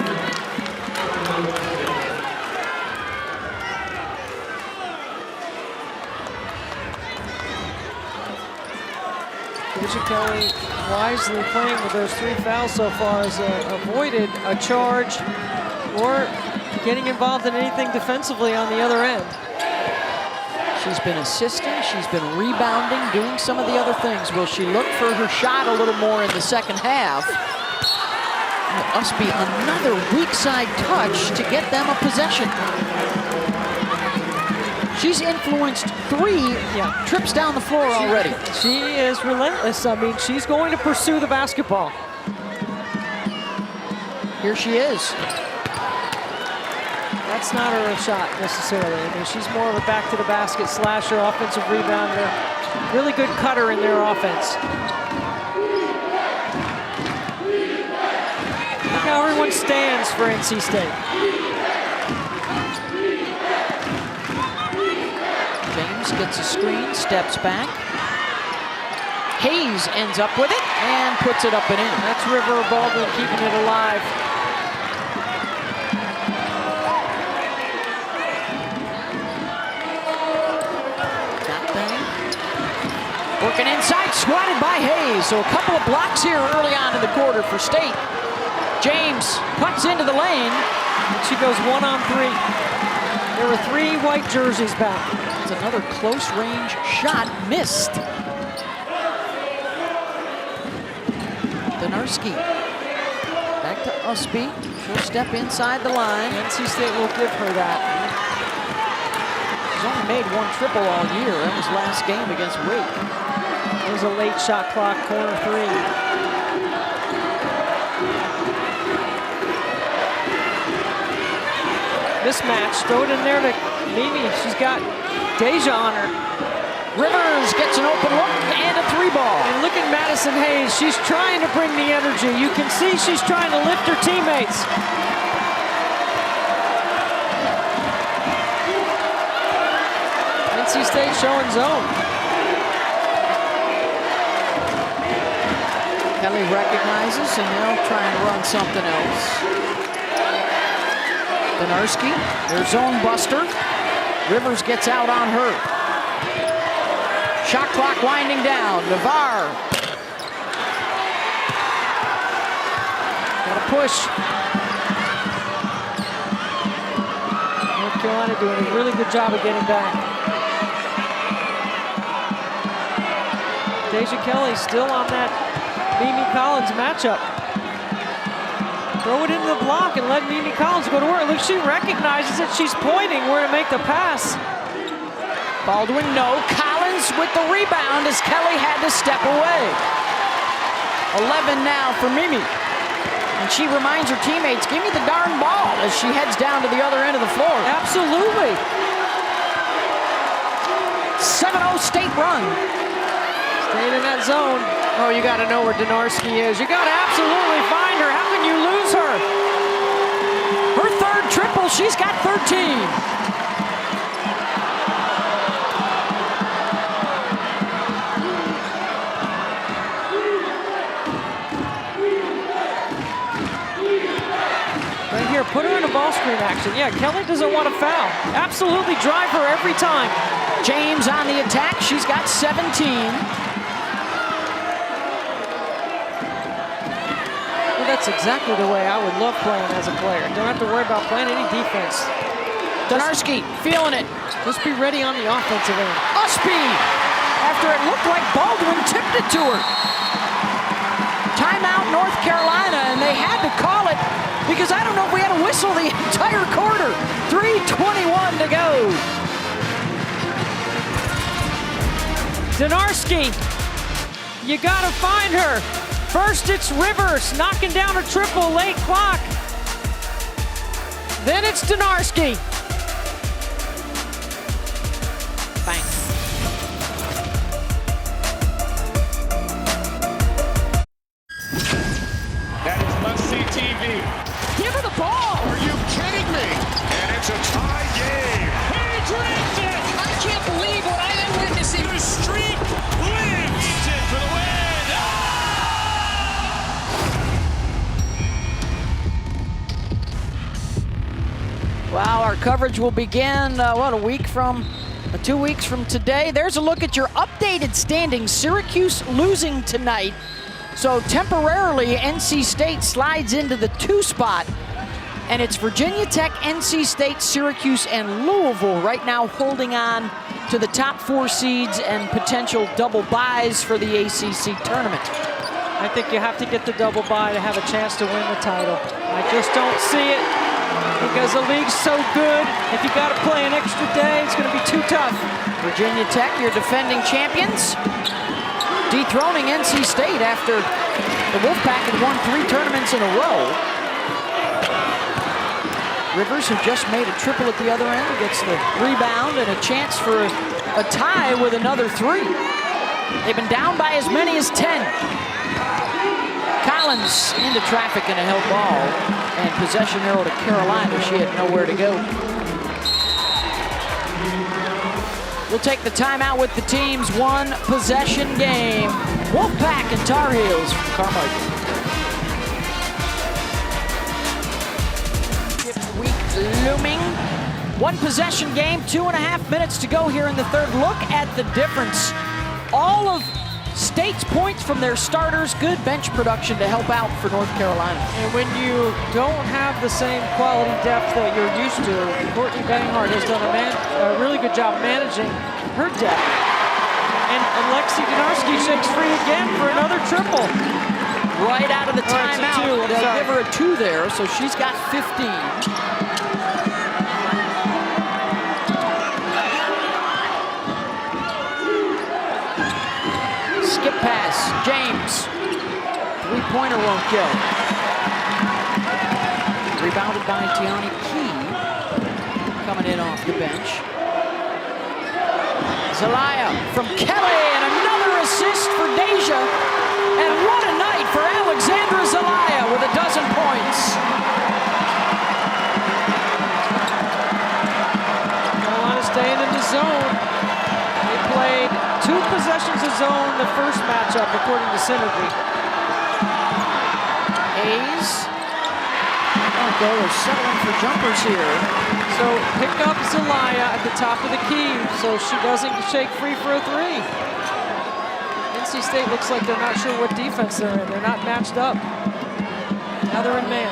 Deja Kelly wisely playing with those 3 fouls so far has avoided a charge or getting involved in anything defensively on the other end. She's been assisting, she's been rebounding, doing some of the other things. Will she look for her shot a little more in the second half? It must be another weak side touch to get them a possession. She's influenced 3 trips down the floor already. She is relentless. I mean, she's going to pursue the basketball. Here she is. That's not her shot necessarily. I mean, she's more of a back to the basket slasher, offensive rebounder. Really good cutter in their offense. Look how everyone stands for NC State. James gets a screen, steps back. Hayes ends up with it and puts it up and in. That's River Baldwin keeping it alive. Working inside, swatted by Hayes. So a couple of blocks here early on in the quarter for State. James cuts into the lane. And she goes 1-on-3. There were 3 white jerseys back. It's another close range shot missed. Donarski back to Usby. She'll step inside the line. NC State will give her that. She's only made 1 triple all year. That was last game against Wake. It was a late shot clock, corner 3. Mismatch, throw it in there to Mimi. She's got Deja on her. Rivers gets an open look and a 3 ball. And look at Madison Hayes. She's trying to bring the energy. You can see she's trying to lift her teammates. NC State showing zone. Kelly recognizes and now trying to run something else. Donarski, their zone buster. Rivers gets out on her. Shot clock winding down. Navarre. Got to push. North Carolina doing a really good job of getting back. Deja Kelly still on that Mimi Collins matchup. Throw it into the block and let Mimi Collins go to work. Look, she recognizes it. She's pointing where to make the pass. Baldwin, no. Collins with the rebound as Kelly had to step away. 11 now for Mimi. And she reminds her teammates, give me the darn ball as she heads down to the other end of the floor. Absolutely. 7-0 state run. Staying in that zone. Oh, you got to know where Donarski is. You got to absolutely find her. How can you lose her? Her third triple, she's got 13. Right here, put her in a ball screen action. Yeah, Kelly doesn't want to foul. Absolutely drive her every time. James on the attack. She's got 17. That's exactly the way I would love playing as a player. Don't have to worry about playing any defense. Donarski feeling it. Just be ready on the offensive end. Usby, after it looked like Baldwin tipped it to her. Timeout North Carolina, and they had to call it because I don't know if we had a whistle the entire quarter. 3:21 to go. Donarski, you gotta find her. First, it's Rivers knocking down a triple, late clock. Then it's Donarski. Bang. That is must-see TV. Give her the ball. Are you kidding me? And it's a tie game. He dreams it. I can't believe what I am witnessing. The streak lives. He's in for the win. Wow, our coverage will begin, 2 weeks from today. There's a look at your updated standings. Syracuse losing tonight. So temporarily, NC State slides into the 2 spot. And it's Virginia Tech, NC State, Syracuse, and Louisville right now holding on to the top 4 seeds and potential double byes for the ACC tournament. I think you have to get the double bye to have a chance to win the title. I just don't see it. Because the league's so good, if you got to play an extra day, it's going to be too tough. Virginia Tech, your defending champions, dethroning NC State after the Wolfpack had won 3 tournaments in a row. Rivers, who just made a triple at the other end, gets the rebound and a chance for a tie with another 3. They've been down by as many as 10. Collins into traffic and a held ball, and possession arrow to Carolina. She had nowhere to go. We'll take the timeout with the team's 1 possession game. Wolfpack and Tar Heels from Carmichael. 5th week looming. 1 possession game, 2.5 minutes to go here in the third. Look at the difference. All of State's points from their starters, good bench production to help out for North Carolina. And when you don't have the same quality depth that you're used to, Courtney Banghart has done a really good job managing her depth. And Alexi Donarski shakes free again for another triple. Right out of the timeout. They'll give her a 2 there, so she's got 15. Skip pass, James. 3-pointer won't kill. Rebounded by Tiani Key. Coming in off the bench. Zelaya from Kelly, and another assist for Deja. And what a night for Alexandra Zelaya with a dozen points. Carolina staying in the zone. They played 2 possessions of zone the first matchup, according to Synergy. Hayes. They're settling for jumpers here. So pick up Zelaya at the top of the key so she doesn't shake free for a 3. NC State looks like they're not sure what defense they're in. They're not matched up. Another in man.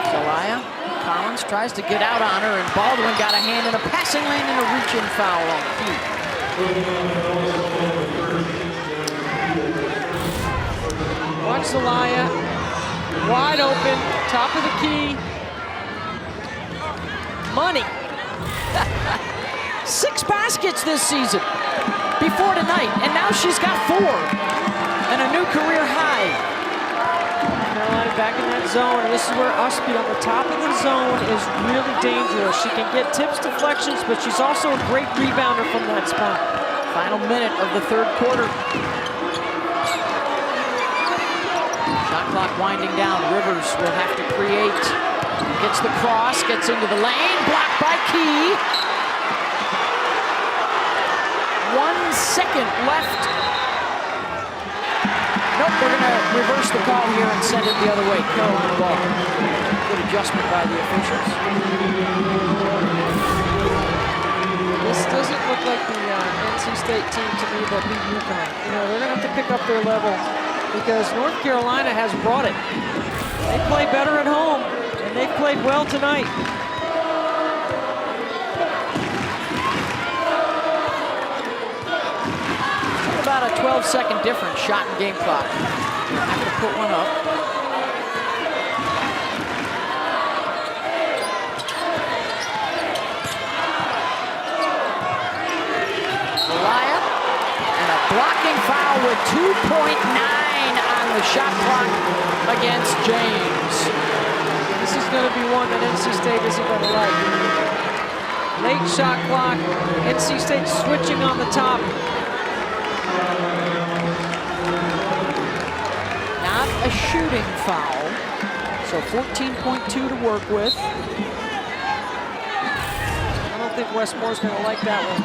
Zelaya. Collins tries to get out on her, and Baldwin got a hand in a passing lane and a reach-in foul on the key. Watch Zelaya. Wide open, top of the key. Money. 6 baskets this season before tonight, and now she's got 4 and a new career high. Carolina back in that zone, and this is where Usby on the top of the zone is really dangerous. She can get tips, deflections, but she's also a great rebounder from that spot. Final minute of the 3rd quarter. Shot clock winding down. Rivers will have to create. Gets the cross, gets into the lane, blocked by Key. 1 second left. Nope, they're going to reverse the call here and send it the other way. Carolina ball. Good adjustment by the officials. This doesn't look like the NC State team to me that beat UConn. You know, they're going to have to pick up their level because North Carolina has brought it. They play better at home, and they've played well tonight. About a 12-second difference shot in game clock. Have to put one up. Zelaya, and a blocking foul with 2.9 on the shot clock against James. This is going to be one that NC State isn't going to like. Late shot clock. NC State switching on the top. Not a shooting foul, so 14.2 to work with. I don't think Westmore's going to like that one.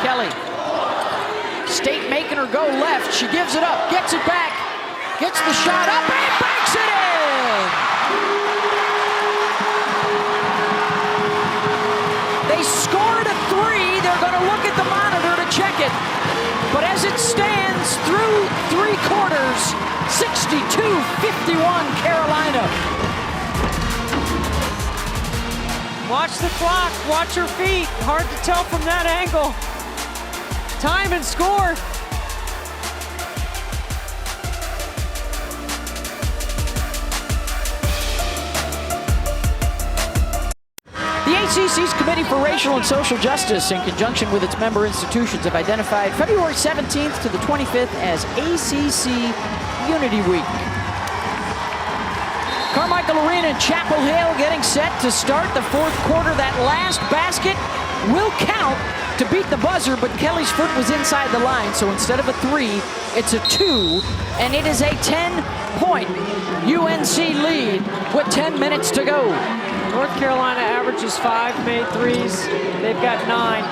Kelly. State making her go left. She gives it up, gets it back, gets the shot up, and banks it in! They scored a 3. They're going to look at the monitor to check it. But as it stands through 3 quarters, 62-51 Carolina. Watch the clock, watch her feet. Hard to tell from that angle. Time and score. The ACC's Committee for Racial and Social Justice, in conjunction with its member institutions, have identified February 17th to the 25th as ACC Unity Week. Carmichael Arena in Chapel Hill getting set to start the 4th quarter. That last basket will count to beat the buzzer, but Kelly's foot was inside the line, so instead of a 3, it's a 2, and it is a 10-point UNC lead with 10 minutes to go. North Carolina averages 5 made threes. They've got 9.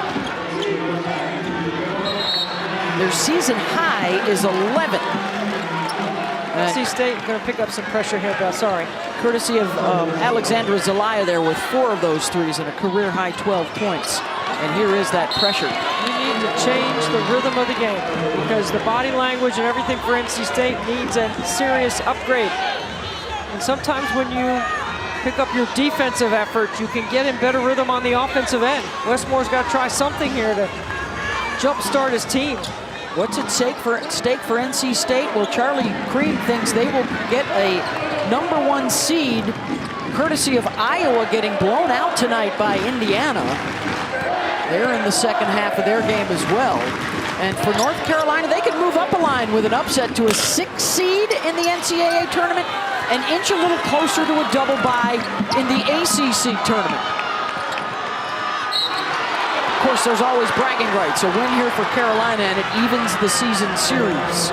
Their season high is 11. NC State going to pick up some pressure here, Bell. Sorry. Courtesy of Alexandra Zelaya there with 4 of those threes and a career high 12 points. And here is that pressure. We need to change the rhythm of the game because the body language and everything for NC State needs a serious upgrade. And sometimes when you pick up your defensive effort, you can get in better rhythm on the offensive end. Westmore's got to try something here to jumpstart his team. What's at stake for NC State? Well, Charlie Cream thinks they will get a #1 seed, courtesy of Iowa getting blown out tonight by Indiana. They're in the second half of their game as well. And for North Carolina, they could move up a line with an upset to a 6 seed in the NCAA tournament and inch a little closer to a double bye in the ACC tournament. Of course, there's always bragging rights. A win here for Carolina, and it evens the season series.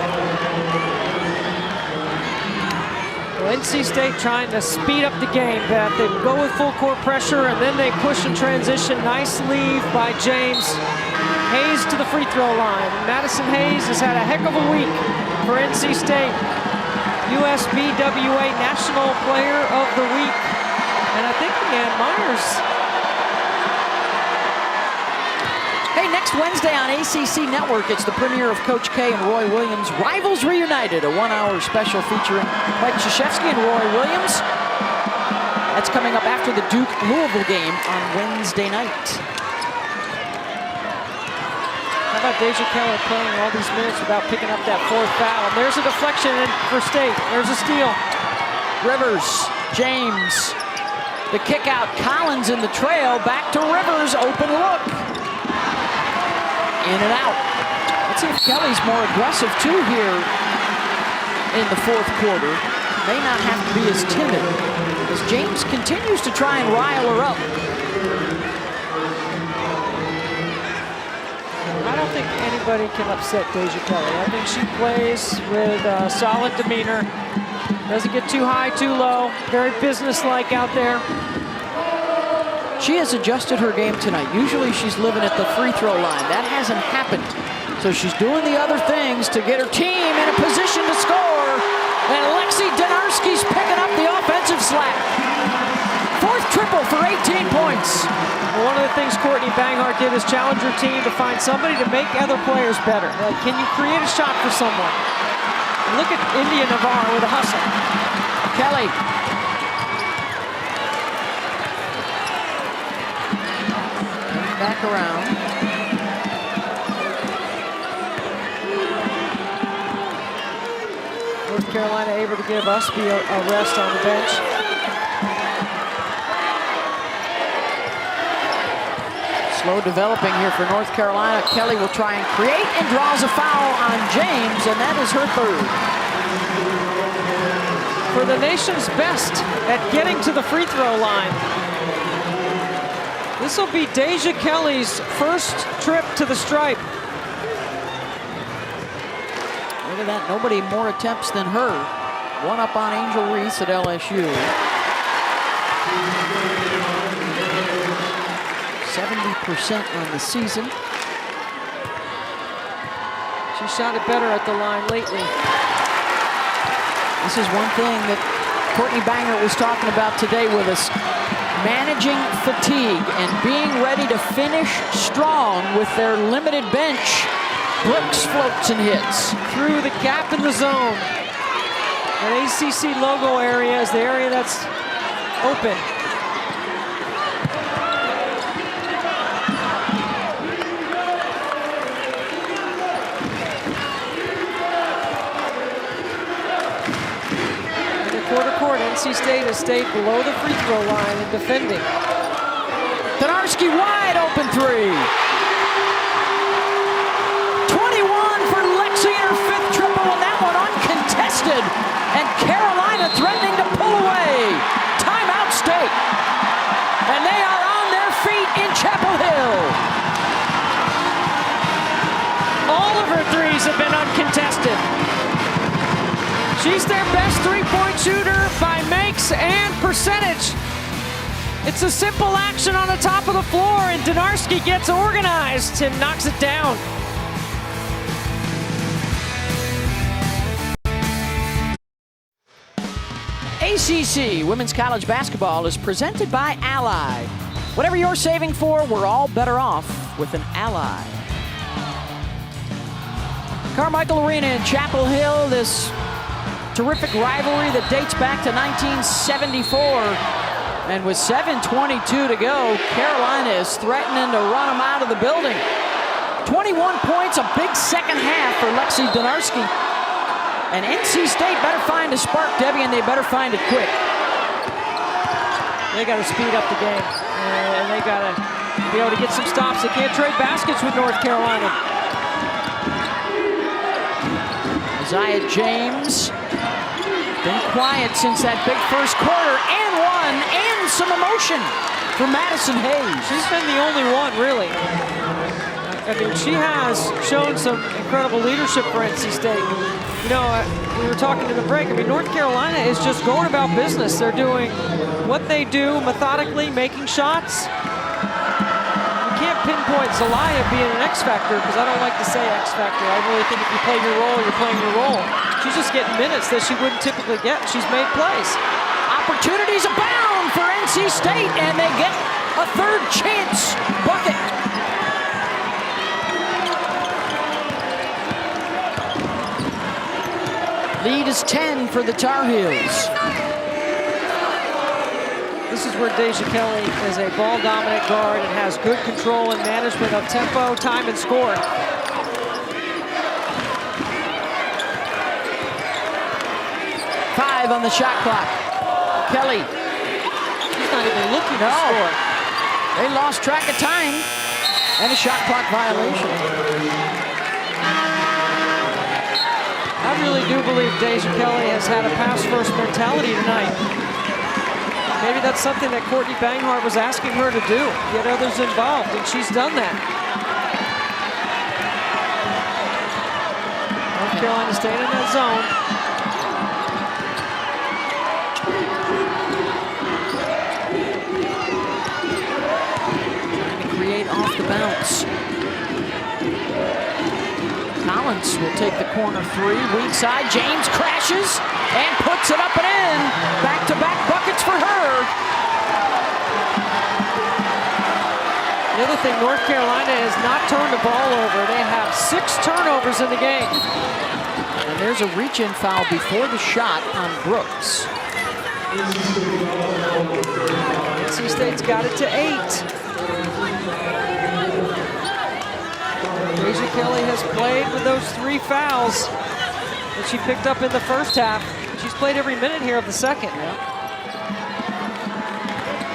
Well, NC State trying to speed up the game, Beth. They go with full court pressure, and then they push and transition. Nice leave by James. Hayes to the free throw line. Madison Hayes has had a heck of a week for NC State. USBWA National Player of the Week. And I think Leanne Myers. Hey, next Wednesday on ACC Network, it's the premiere of Coach K and Roy Williams. Rivals Reunited, a 1-hour special featuring Mike Krzyzewski and Roy Williams. That's coming up after the Duke-Louisville game on Wednesday night. How about Deja Kelly playing all these minutes without picking up that 4th foul? And there's a deflection for State. There's a steal. Rivers, James, the kick out. Collins in the trail. Back to Rivers. Open look. In and out. Let's see if Kelly's more aggressive too here in the 4th quarter. May not have to be as timid as James continues to try and rile her up. I don't think anybody can upset Deja Kelly. I think she plays with a solid demeanor. Doesn't get too high, too low. Very businesslike out there. She has adjusted her game tonight. Usually she's living at the free throw line. That hasn't happened. So she's doing the other things to get her team in a position to score. And Lexi Donarski's picking up the offensive slack. 4th triple for 18 points. Well, one of the things Courtney Banghart did is challenge her team to find somebody to make other players better. Like, can you create a shot for someone? And look at India Navarre with a hustle. Kelly. Back around. North Carolina able to give Usby a rest on the bench. Slow developing here for North Carolina. Kelly will try and create and draws a foul on James, and that is her 3rd. For the nation's best at getting to the free throw line. This will be Deja Kelly's 1st trip to the stripe. Look at that, nobody more attempts than her. 1 up on Angel Reese at LSU. 70% on the season. She shot it better at the line lately. This is one thing that Courtney Banghart was talking about today with us. Managing fatigue and being ready to finish strong with their limited bench. Brooks floats and hits. Through the gap in the zone. That ACC logo area is the area that's open. NC State has stayed below the free throw line in defending. Donarski wide open 3. 21 for Lexi in her 5th triple, and that one uncontested. And Carolina threatening to pull away. Timeout State. And they are on their feet in Chapel Hill. All of her 3s have been uncontested. She's their best 3-point shooter by makes and percentage. It's a simple action on the top of the floor, and Donarski gets organized and knocks it down. ACC Women's College Basketball is presented by Ally. Whatever you're saving for, we're all better off with an Ally. Carmichael Arena in Chapel Hill, this terrific rivalry that dates back to 1974. And with 7:22 to go, Carolina is threatening to run them out of the building. 21 points, a big second half for Lexi Donarski. And NC State better find a spark, Debbie, and they better find it quick. They got to speed up the game, and they got to be able to get some stops. They can't trade baskets with North Carolina. Isaiah James. Been quiet since that big 1st quarter, and 1, and some emotion for Madison Hayes. She's been the only one, really. I mean, she has shown some incredible leadership for NC State. You know, we were talking in the break. I mean, North Carolina is just going about business. They're doing what they do methodically, making shots. You can't pinpoint Zelaya being an X factor, because I don't like to say X factor. I really think if you play your role, you're playing your role. She's just getting minutes that she wouldn't typically get. She's made plays. Opportunities abound for NC State, and they get a third chance bucket. Lead is 10 for the Tar Heels. This is where Deja Kelly is a ball-dominant guard and has good control and management of tempo, time, and score. 5 on the shot clock. Kelly. She's not even looking to score. They lost track of time and a shot clock violation. I really do believe Deja Kelly has had a pass-first mentality tonight. Maybe that's something that Courtney Banghart was asking her to do, get others involved, and she's done that. North Carolina staying in that zone. Trying to create off the bounce. Collins will take the corner 3, weak side. James crashes and puts it up and in. Back-to-back buckets for her. The other thing, North Carolina has not turned the ball over. They have 6 turnovers in the game. And there's a reach-in foul before the shot on Brooks. NC State's got it to 8. Deja Kelly has played with those 3 fouls that she picked up in the first half. She's played every minute here of the second.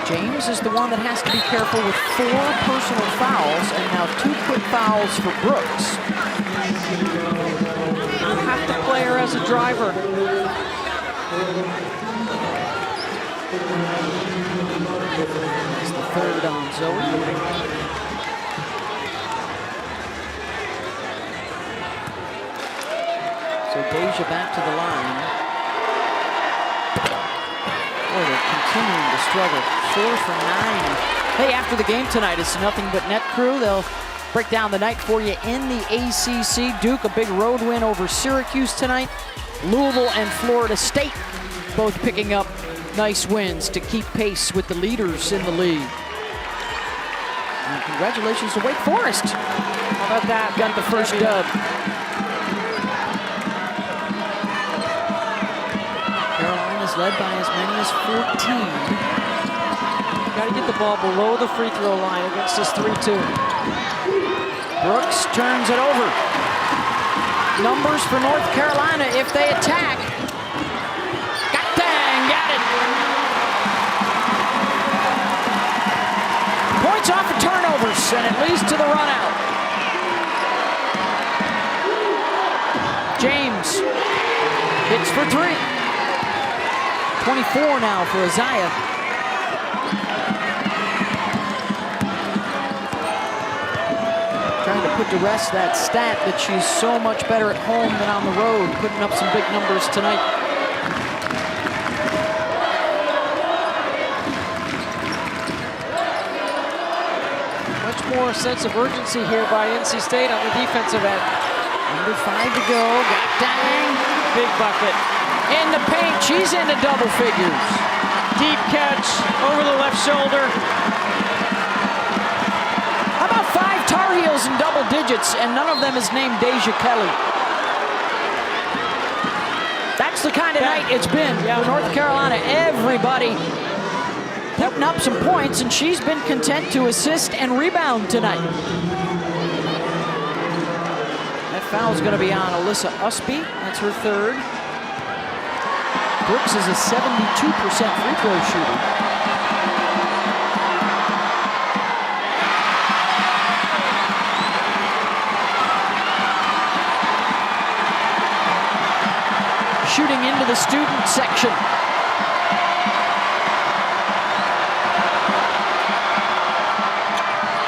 James is the one that has to be careful with 4 personal fouls and now 2 quick fouls for Brooks. You have to play her as a driver. It's the 3rd on Zoe. So Deja back to the line. Boy, they're continuing to struggle. 4 for 9. Hey, after the game tonight, it's nothing but net crew. They'll break down the night for you in the ACC. Duke, a big road win over Syracuse tonight. Louisville and Florida State both picking up nice wins to keep pace with the leaders in the league. And congratulations to Wake Forest. How about that? Got the first dub. Carolina's led by as many as 14. Got to get the ball below the free throw line against this 3-2. Brooks turns it over. Numbers for North Carolina if they attack. Got it. Points off of turnovers, and it leads to the run out. James hits for 3. 24 now for Isaiah. Trying to put to rest that stat that she's so much better at home than on the road, putting up some big numbers tonight. Much more sense of urgency here by NC State on the defensive end. Under 5 to go. Got dang. Big bucket. In the paint. She's into double figures. Deep catch over the left shoulder. How about 5 Tar Heels in double digits, and none of them is named Deja Kelly? That's the kind of night it's been for North Carolina. Everybody putting up some points, and she's been content to assist and rebound tonight. That foul's going to be on Alyssa Usby. That's her 3rd. Brooks is a 72% free throw shooter. Shooting into the student section.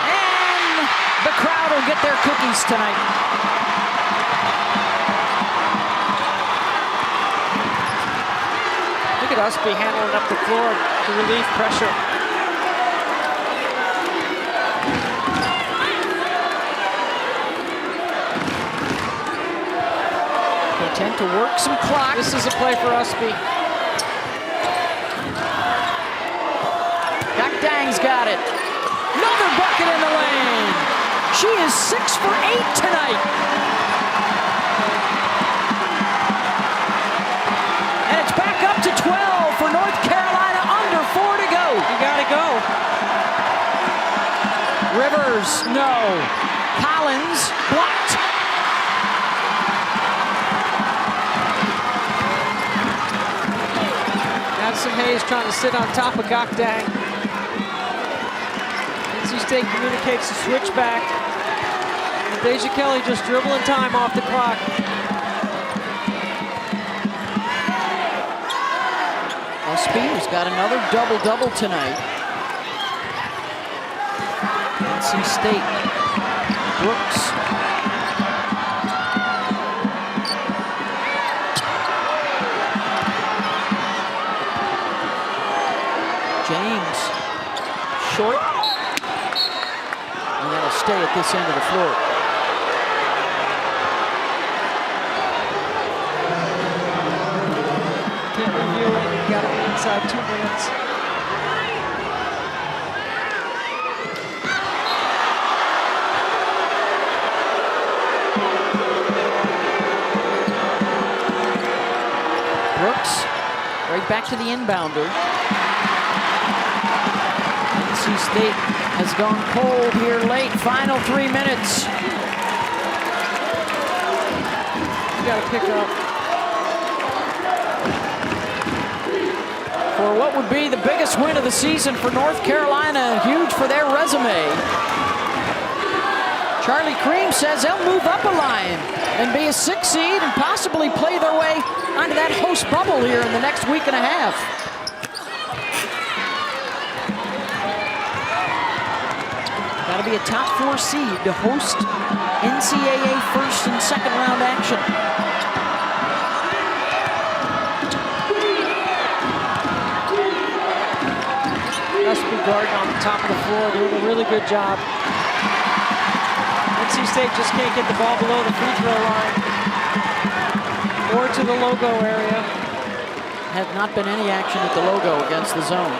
And the crowd will get their cookies tonight. Look at Usby handling up the floor to relieve pressure. They tend to work some clock. This is a play for Usby. Gokdang's got it. Another bucket in the lane. She is 6 for 8 tonight. And it's back up to 12 for North Carolina, under 4 to go. You gotta go. Rivers, no. Collins, blocked. Madison Hayes trying to sit on top of Gokdang. NC State communicates the switch back. And Deja Kelly just dribbling time off the clock. Well, Spears got another double-double tonight. NC State. Brooks. James. Short. And that'll stay at this end of the floor. Can't review it. You got to be inside 2 minutes. Brooks, right back to the inbounder. NC State has gone cold here late. Final 3 minutes. You got to pick up. For what would be the biggest win of the season for North Carolina, huge for their resume. Charlie Cream says they'll move up a line and be a 6 seed and possibly play their way onto that host bubble here in the next week and a half. Got to be a top 4 seed to host NCAA first and second round action. Gusby Garden on the top of the floor doing a really good job. NC State just can't get the ball below the free throw line. Or to the logo area. Had not been any action at the logo against the zone.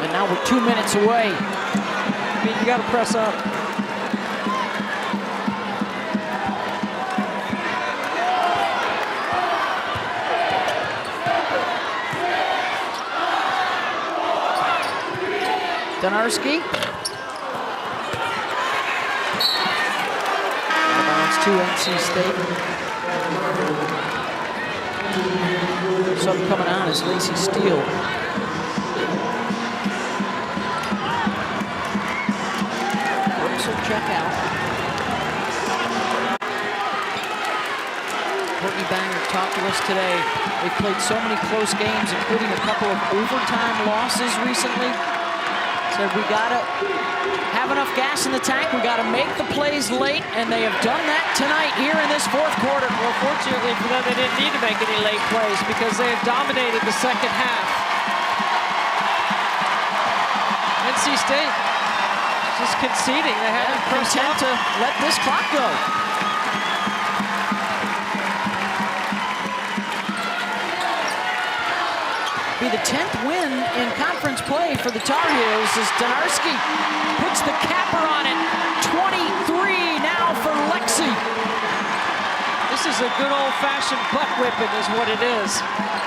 And now we're 2 minutes away. I mean, you got to press up. Donarski. To NC State. Sub coming on is Lacey Steele. Brooks will check out. Courtney Banger talked to us today. They've played so many close games, including a couple of overtime losses recently. Said we gotta have enough gas in the tank. We gotta make the plays late, and they have done that tonight here in this fourth quarter. Well, fortunately for them, they didn't need to make any late plays because they have dominated the second half. NC State just conceding. They haven't pressed up to let this clock go. Be the 10th win in conference play for the Tar Heels as Donarski puts the capper on it. 23 now for Lexi. This is a good old-fashioned butt whipping is what it is.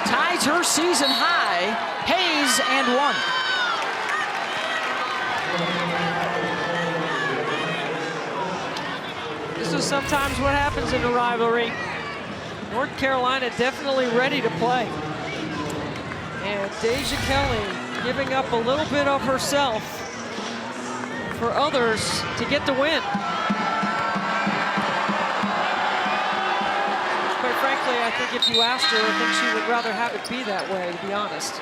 Ties her season high. Hayes and 1. This is sometimes what happens in a rivalry. North Carolina definitely ready to play. And Deja Kelly giving up a little bit of herself for others to get the win. Quite frankly, I think if you asked her, I think she would rather have it be that way, to be honest.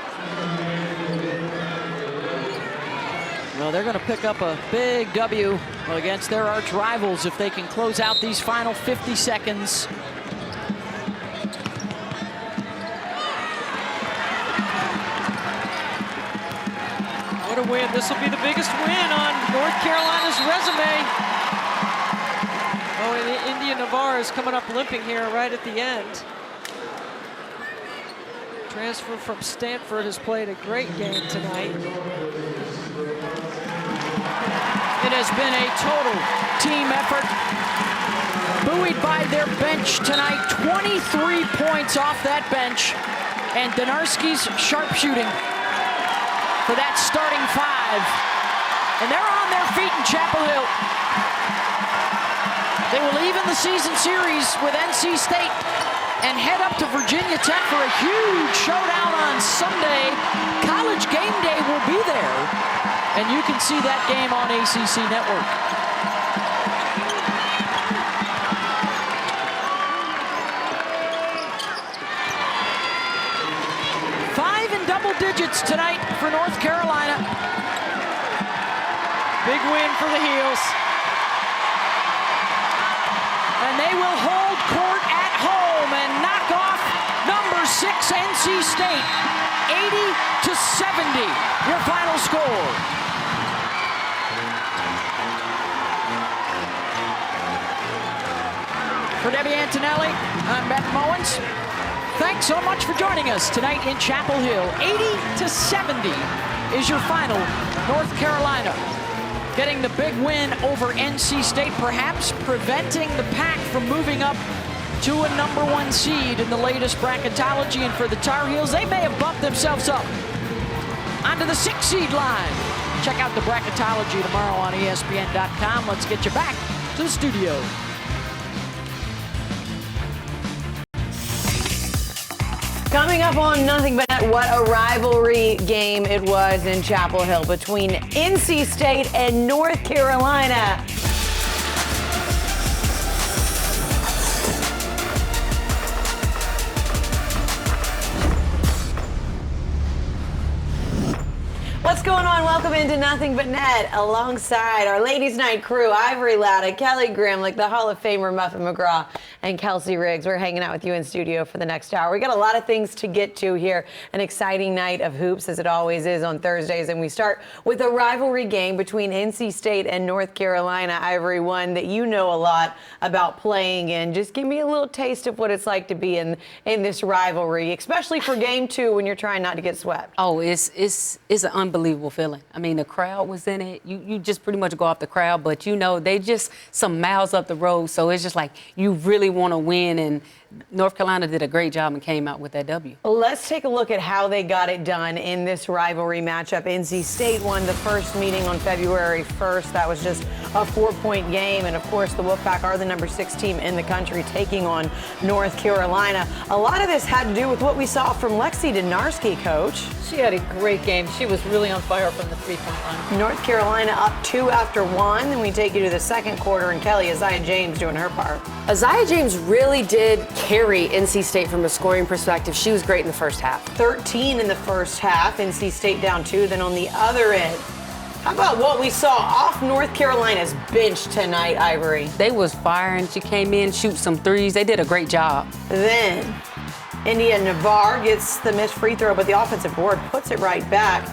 Well, they're going to pick up a big W against their arch rivals if they can close out these final 50 seconds. What a win. This will be the biggest win on North Carolina's resume. Oh, and India Navarre is coming up limping here right at the end. Transfer from Stanford has played a great game tonight. It has been a total team effort. Buoyed by their bench tonight, 23 points off that bench. And Donarski's sharpshooting for that starting 5. And they're on their feet in Chapel Hill. They will even the season series with NC State and head up to Virginia Tech for a huge showdown on Sunday. College game day will be there. And you can see that game on ACC Network. 5 in double digits tonight for North Carolina. Big win for the Heels. And they will hold court at home and knock off number 6 NC State. 80-70, your final score. For Debbie Antonelli, I'm Beth Mowens. Thanks so much for joining us tonight in Chapel Hill. 80-70 is your final. North Carolina getting the big win over NC State, perhaps preventing the Pack from moving up to a number 1 seed in the latest bracketology. And for the Tar Heels, they may have bumped themselves up onto the 6 seed line. Check out the bracketology tomorrow on ESPN.com. Let's get you back to the studio. Coming up on Nothing But Net, what a rivalry game it was in Chapel Hill between NC State and North Carolina. What's going on? Welcome into Nothing But Net alongside our Ladies Night crew, Ivory Latta, Kelly Grimlich, the Hall of Famer Muffin McGraw, and Kelsey Riggs. We're hanging out with you in studio for the next hour. We got a lot of things to get to here. An exciting night of hoops, as it always is on Thursdays. And we start with a rivalry game between NC State and North Carolina. Ivory, one that you know a lot about playing in. Just give me a little taste of what it's like to be in this rivalry, especially for game 2 when you're trying not to get swept. Oh, it's an unbelievable feeling. I mean, the crowd was in it. You just pretty much go off the crowd, but you know, they just some miles up the road. So it's just like you really want to win, and North Carolina did a great job and came out with that W. Let's take a look at how they got it done in this rivalry matchup. NC State won the first meeting on February 1st. That was just a 4-point game. And of course, the Wolfpack are the number 6 team in the country, taking on North Carolina. A lot of this had to do with what we saw from Lexi Donarski, Coach. She had a great game. She was really on fire from the 3-point line. North Carolina up 2 after 1. Then we take you to the second quarter, and Kelly, Isaiah James doing her part. Isaiah James really did carry NC State from a scoring perspective. She was great in the first half. 13 in the first half. NC State down 2. Then on the other end, how about what we saw off North Carolina's bench tonight, Ivory? They was firing. She came in, shoot some threes. They did a great job. Then India Navarre gets the missed free throw, but the offensive board puts it right back.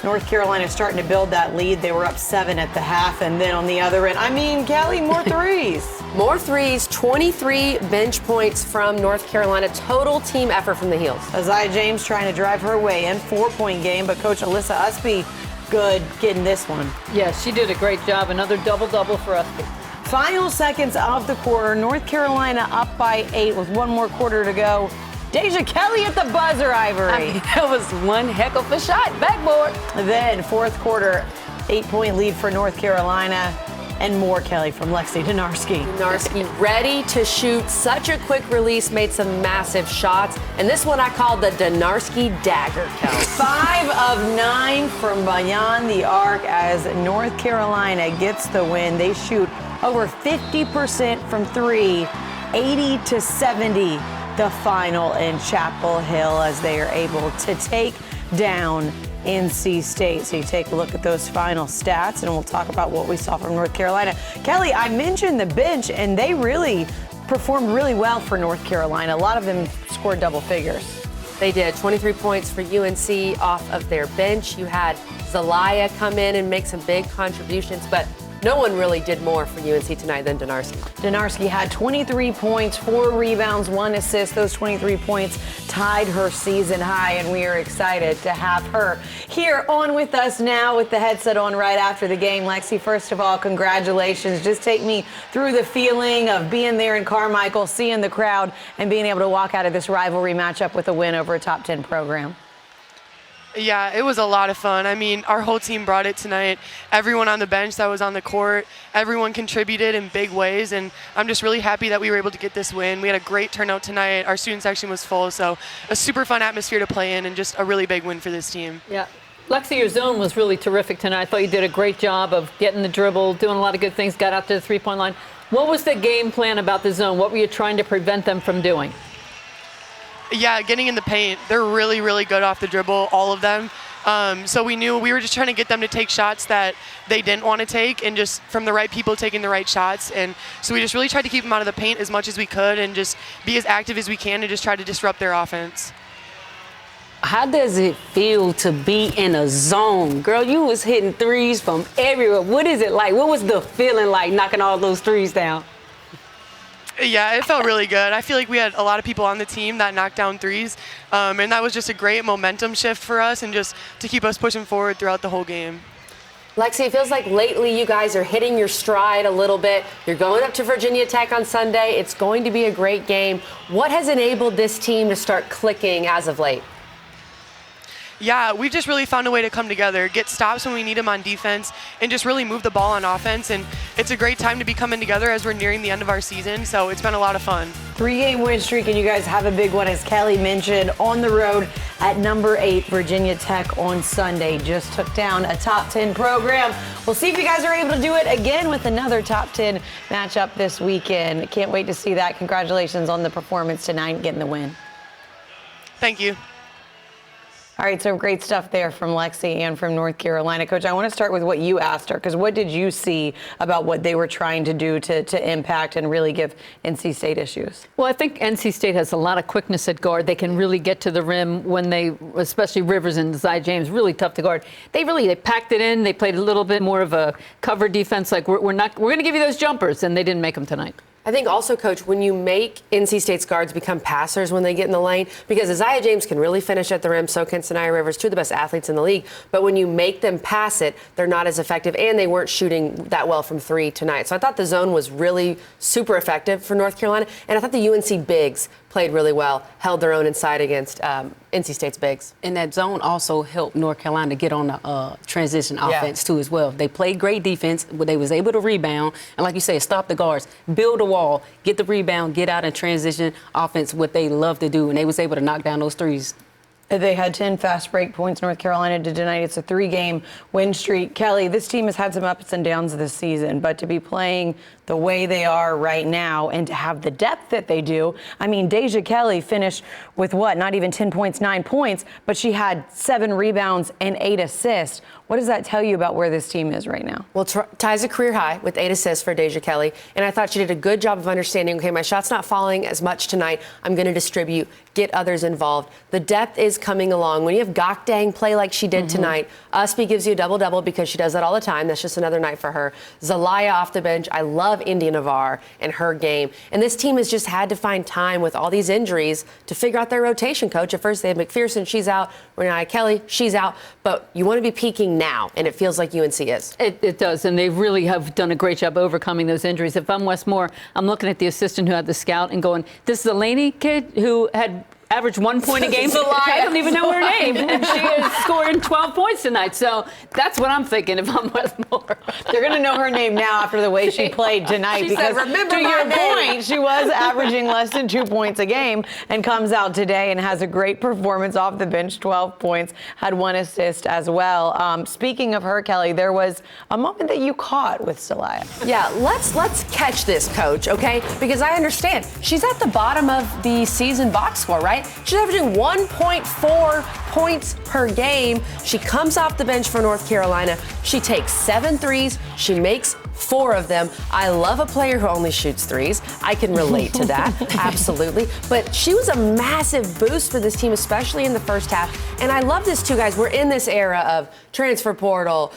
North Carolina starting to build that lead. They were up 7 at the half, and then on the other end, I mean, Kelly, more threes. More threes, 23 bench points from North Carolina. Total team effort from the Heels. Isaiah James trying to drive her way in, 4-point game, but Coach Alyssa Usby good getting this one. Yeah, she did a great job. Another double-double for Usby. Final seconds of the quarter. North Carolina up by 8 with 1 more quarter to go. Deja Kelly at the buzzer, Ivory. I mean, that was one heck of a shot. Backboard. Then fourth quarter, 8-point lead for North Carolina. And more, Kelly, from Lexi Donarski. Donarski ready to shoot. Such a quick release, made some massive shots. And this one I call the Donarski dagger, Kelly. 5 of 9 from beyond the arc as North Carolina gets the win. They shoot over 50% from 3, 80-70. The final in Chapel Hill as they are able to take down NC State. So you take a look at those final stats, and we'll talk about what we saw from North Carolina. Kelly, I mentioned the bench, and they really performed really well for North Carolina. A lot of them scored double figures. They did. 23 points for UNC off of their bench. You had Zelaya come in and make some big contributions, but No one really did more for UNC tonight than Donarski. Donarski had 23 points, 4 rebounds, 1 assist. Those 23 points tied her season high, and we are excited to have her here on with us now with the headset on right after the game. Lexi, first of all, congratulations. Just take me through the feeling of being there in Carmichael, seeing the crowd, and being able to walk out of this rivalry matchup with a win over a top 10 program. Yeah, it was a lot of fun. I mean, our whole team brought it tonight. Everyone on the bench that was on the court, everyone contributed in big ways, and I'm just really happy that we were able to get this win. We had a great turnout tonight. Our student section was full, so a super fun atmosphere to play in and just a really big win for this team. Yeah. Lexi, your zone was really terrific tonight. I thought you did a great job of getting the dribble, doing a lot of good things, got out to the three-point line. What was the game plan about the zone? What were you trying to prevent them from doing? Yeah, getting in the paint. They're really, really good off the dribble, all of them. So we knew we were just trying to get them to take shots that they didn't want to take, and just from the right people taking the right shots. And so we just really tried to keep them out of the paint as much as we could and just be as active as we can and just try to disrupt their offense. How does it feel to be in a zone? Girl, you was hitting threes from everywhere. What is it like? What was the feeling like knocking all those threes down? Yeah, it felt really good. I feel like we had a lot of people on the team that knocked down threes, and that was just a great momentum shift for us and just to keep us pushing forward throughout the whole game. Lexi, it feels like lately you guys are hitting your stride a little bit. You're going up to Virginia Tech on Sunday. It's going to be a great game. What has enabled this team to start clicking as of late? Yeah, we've just really found a way to come together, get stops when we need them on defense, and just really move the ball on offense. And it's a great time to be coming together as we're nearing the end of our season, so it's been a lot of fun. 3-game win streak, and you guys have a big one, as Kelly mentioned, on the road at number 8, Virginia Tech on Sunday. Just took down a top 10 program. We'll see if you guys are able to do it again with another top 10 matchup this weekend. Can't wait to see that. Congratulations on the performance tonight, getting the win. Thank you. All right, so great stuff there from Lexi and from North Carolina. Coach, I want to start with what you asked her, because what did you see about what they were trying to do to impact and really give NC State issues? Well, I think NC State has a lot of quickness at guard. They can really get to the rim when they, especially Rivers and Zai James, really tough to guard. They packed it in. They played a little bit more of a cover defense, like we're going to give you those jumpers, and they didn't make them tonight. I think also, Coach, when you make NC State's guards become passers when they get in the lane, because Isaiah James can really finish at the rim, so can Sanaya Rivers, two of the best athletes in the league. But when you make them pass it, they're not as effective, and they weren't shooting that well from 3 tonight. So I thought the zone was really super effective for North Carolina, and I thought the UNC bigs played really well, held their own inside against NC State's bigs. And that zone also helped North Carolina get on the transition offense too as well. They played great defense, but they was able to rebound. And like you say, stop the guards, build a wall, get the rebound, get out and transition offense, what they love to do. And they was able to knock down those threes. They had 10 fast break points, North Carolina did tonight. It's a 3-game win streak. Kelly, this team has had some ups and downs this season, but to be playing the way they are right now and to have the depth that they do, I mean, Deja Kelly finished with what? Not even 10 points, 9 points, but she had 7 rebounds and 8 assists. What does that tell you about where this team is right now? Well, ties a career high with 8 assists for Deja Kelly, and I thought she did a good job of understanding, okay, my shot's not falling as much tonight. I'm going to distribute, get others involved. The depth is coming along. When you have Gokdang play like she did tonight, Usby gives you a double-double because she does that all the time. That's just another night for her. Zelaya off the bench. I love India Navarre and her game. And this team has just had to find time with all these injuries to figure out their rotation, Coach. At first, they had McPherson. She's out. Renee Kelly, she's out. But you want to be peaking now, and it feels like UNC is. It does, and they really have done a great job overcoming those injuries. If I'm Wes Moore, I'm looking at the assistant who had the scout and going, this is the Laney kid who had averaged 1 point a game. I don't even know her name, and she has scored 12 points tonight. So that's what I'm thinking if I'm Wes Moore. They're going to know her name now after the way she played tonight. Because remember to your point, she was averaging less than 2 points a game and comes out today and has a great performance off the bench, 12 points, had 1 assist as well. Speaking of her, Kelly, there was a moment that you caught with Celaya. Yeah, let's catch this, Coach, okay? Because I understand she's at the bottom of the season box score, right? She's averaging 1.4 points per game. She comes off the bench for North Carolina. She takes 7 threes. She makes 4 of them. I love a player who only shoots threes. I can relate to that, absolutely. But she was a massive boost for this team, especially in the first half. And I love this too, guys. We're in this era of transfer portal,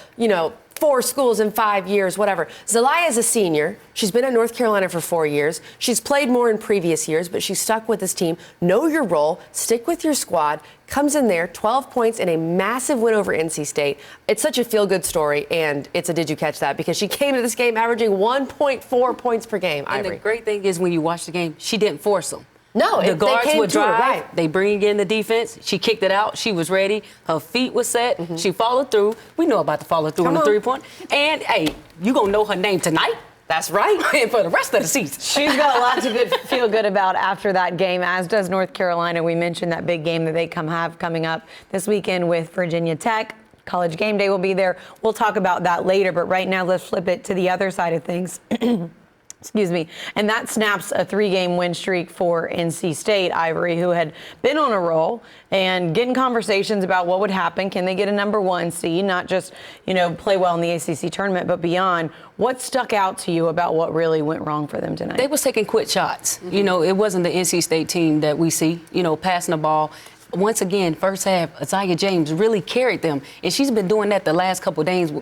4 schools in 5 years, whatever. Zelaya is a senior. She's been at North Carolina for 4 years. She's played more in previous years, but she's stuck with this team. Know your role. Stick with your squad. Comes in there, 12 points in a massive win over NC State. It's such a feel-good story, and it's a did you catch that? Because she came to this game averaging 1.4 points per game, And Ivory. the great thing is when you watch the game, she didn't force them. No, the guards would drive. Right. They bring in the defense. She kicked it out. She was ready. Her feet were set. She followed through. We know about the follow through on the 3-point. And hey, you gonna know her name tonight. That's right. And for the rest of the season. She's got a lot to feel good about after that game, as does North Carolina. We mentioned that big game that they have coming up this weekend with Virginia Tech. College Game Day will be there. We'll talk about that later, but right now let's flip it to the other side of things. Excuse me. And that snaps a 3-game win streak for NC State, Ivory, who had been on a roll and getting conversations about what would happen. Can they get a number 1 seed, not just, play well in the ACC tournament, but beyond? What stuck out to you about what really went wrong for them tonight? They was taking quick shots. It wasn't the NC State team that we see, passing the ball. Once again, first half, Isaiah James really carried them. And she's been doing that the last couple games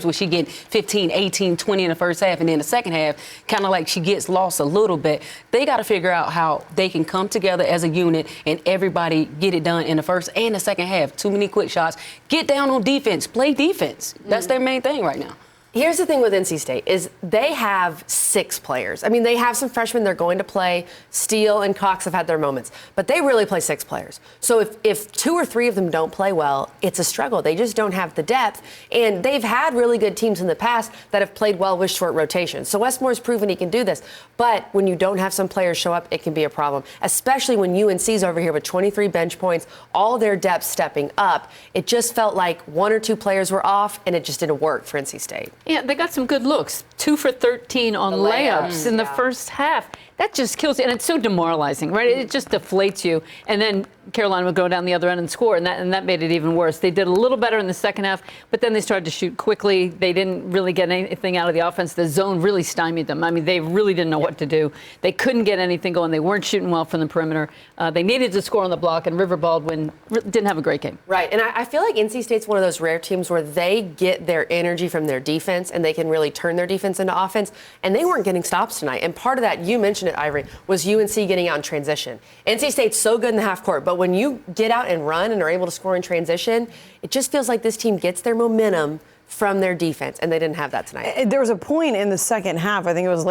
where she get 15, 18, 20 in the first half. And then the second half, kind of like she gets lost a little bit. They got to figure out how they can come together as a unit and everybody get it done in the first and the second half. Too many quick shots. Get down on defense. Play defense. That's their main thing right now. Here's the thing with NC State is they have 6 players. I mean, they have some freshmen they're going to play. Steele and Cox have had their moments, but they really play 6 players. So if 2 or 3 of them don't play well, it's a struggle. They just don't have the depth, and they've had really good teams in the past that have played well with short rotations. So Westmore's proven he can do this, but when you don't have some players show up, it can be a problem, especially when UNC's over here with 23 bench points, all their depth stepping up. It just felt like 1 or 2 players were off, and it just didn't work for NC State. Yeah, they got some good looks. 2 for 13 on layups in the first half. That just kills you, and it's so demoralizing, right? It just deflates you. And then Carolina would go down the other end and score, and that made it even worse. They did a little better in the second half, but then they started to shoot quickly. They didn't really get anything out of the offense. The zone really stymied them. I mean, they really didn't know what to do. They couldn't get anything going. They weren't shooting well from the perimeter. They needed to score on the block, and River Baldwin didn't have a great game. Right, and I feel like NC State's one of those rare teams where they get their energy from their defense, and they can really turn their defense into offense, and they weren't getting stops tonight. And part of that, you mentioned it, Ivory, was UNC getting out in transition. NC State's so good in the half court, but when you get out and run and are able to score in transition, it just feels like this team gets their momentum from their defense, and they didn't have that tonight. There was a point in the second half, I think it was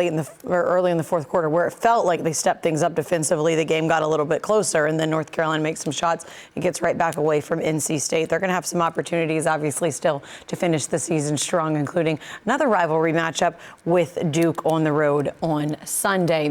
early in the fourth quarter, where it felt like they stepped things up defensively. The game got a little bit closer, and then North Carolina makes some shots and gets right back away from NC State. They're going to have some opportunities, obviously, still to finish the season strong, including another rivalry matchup with Duke on the road on Sunday.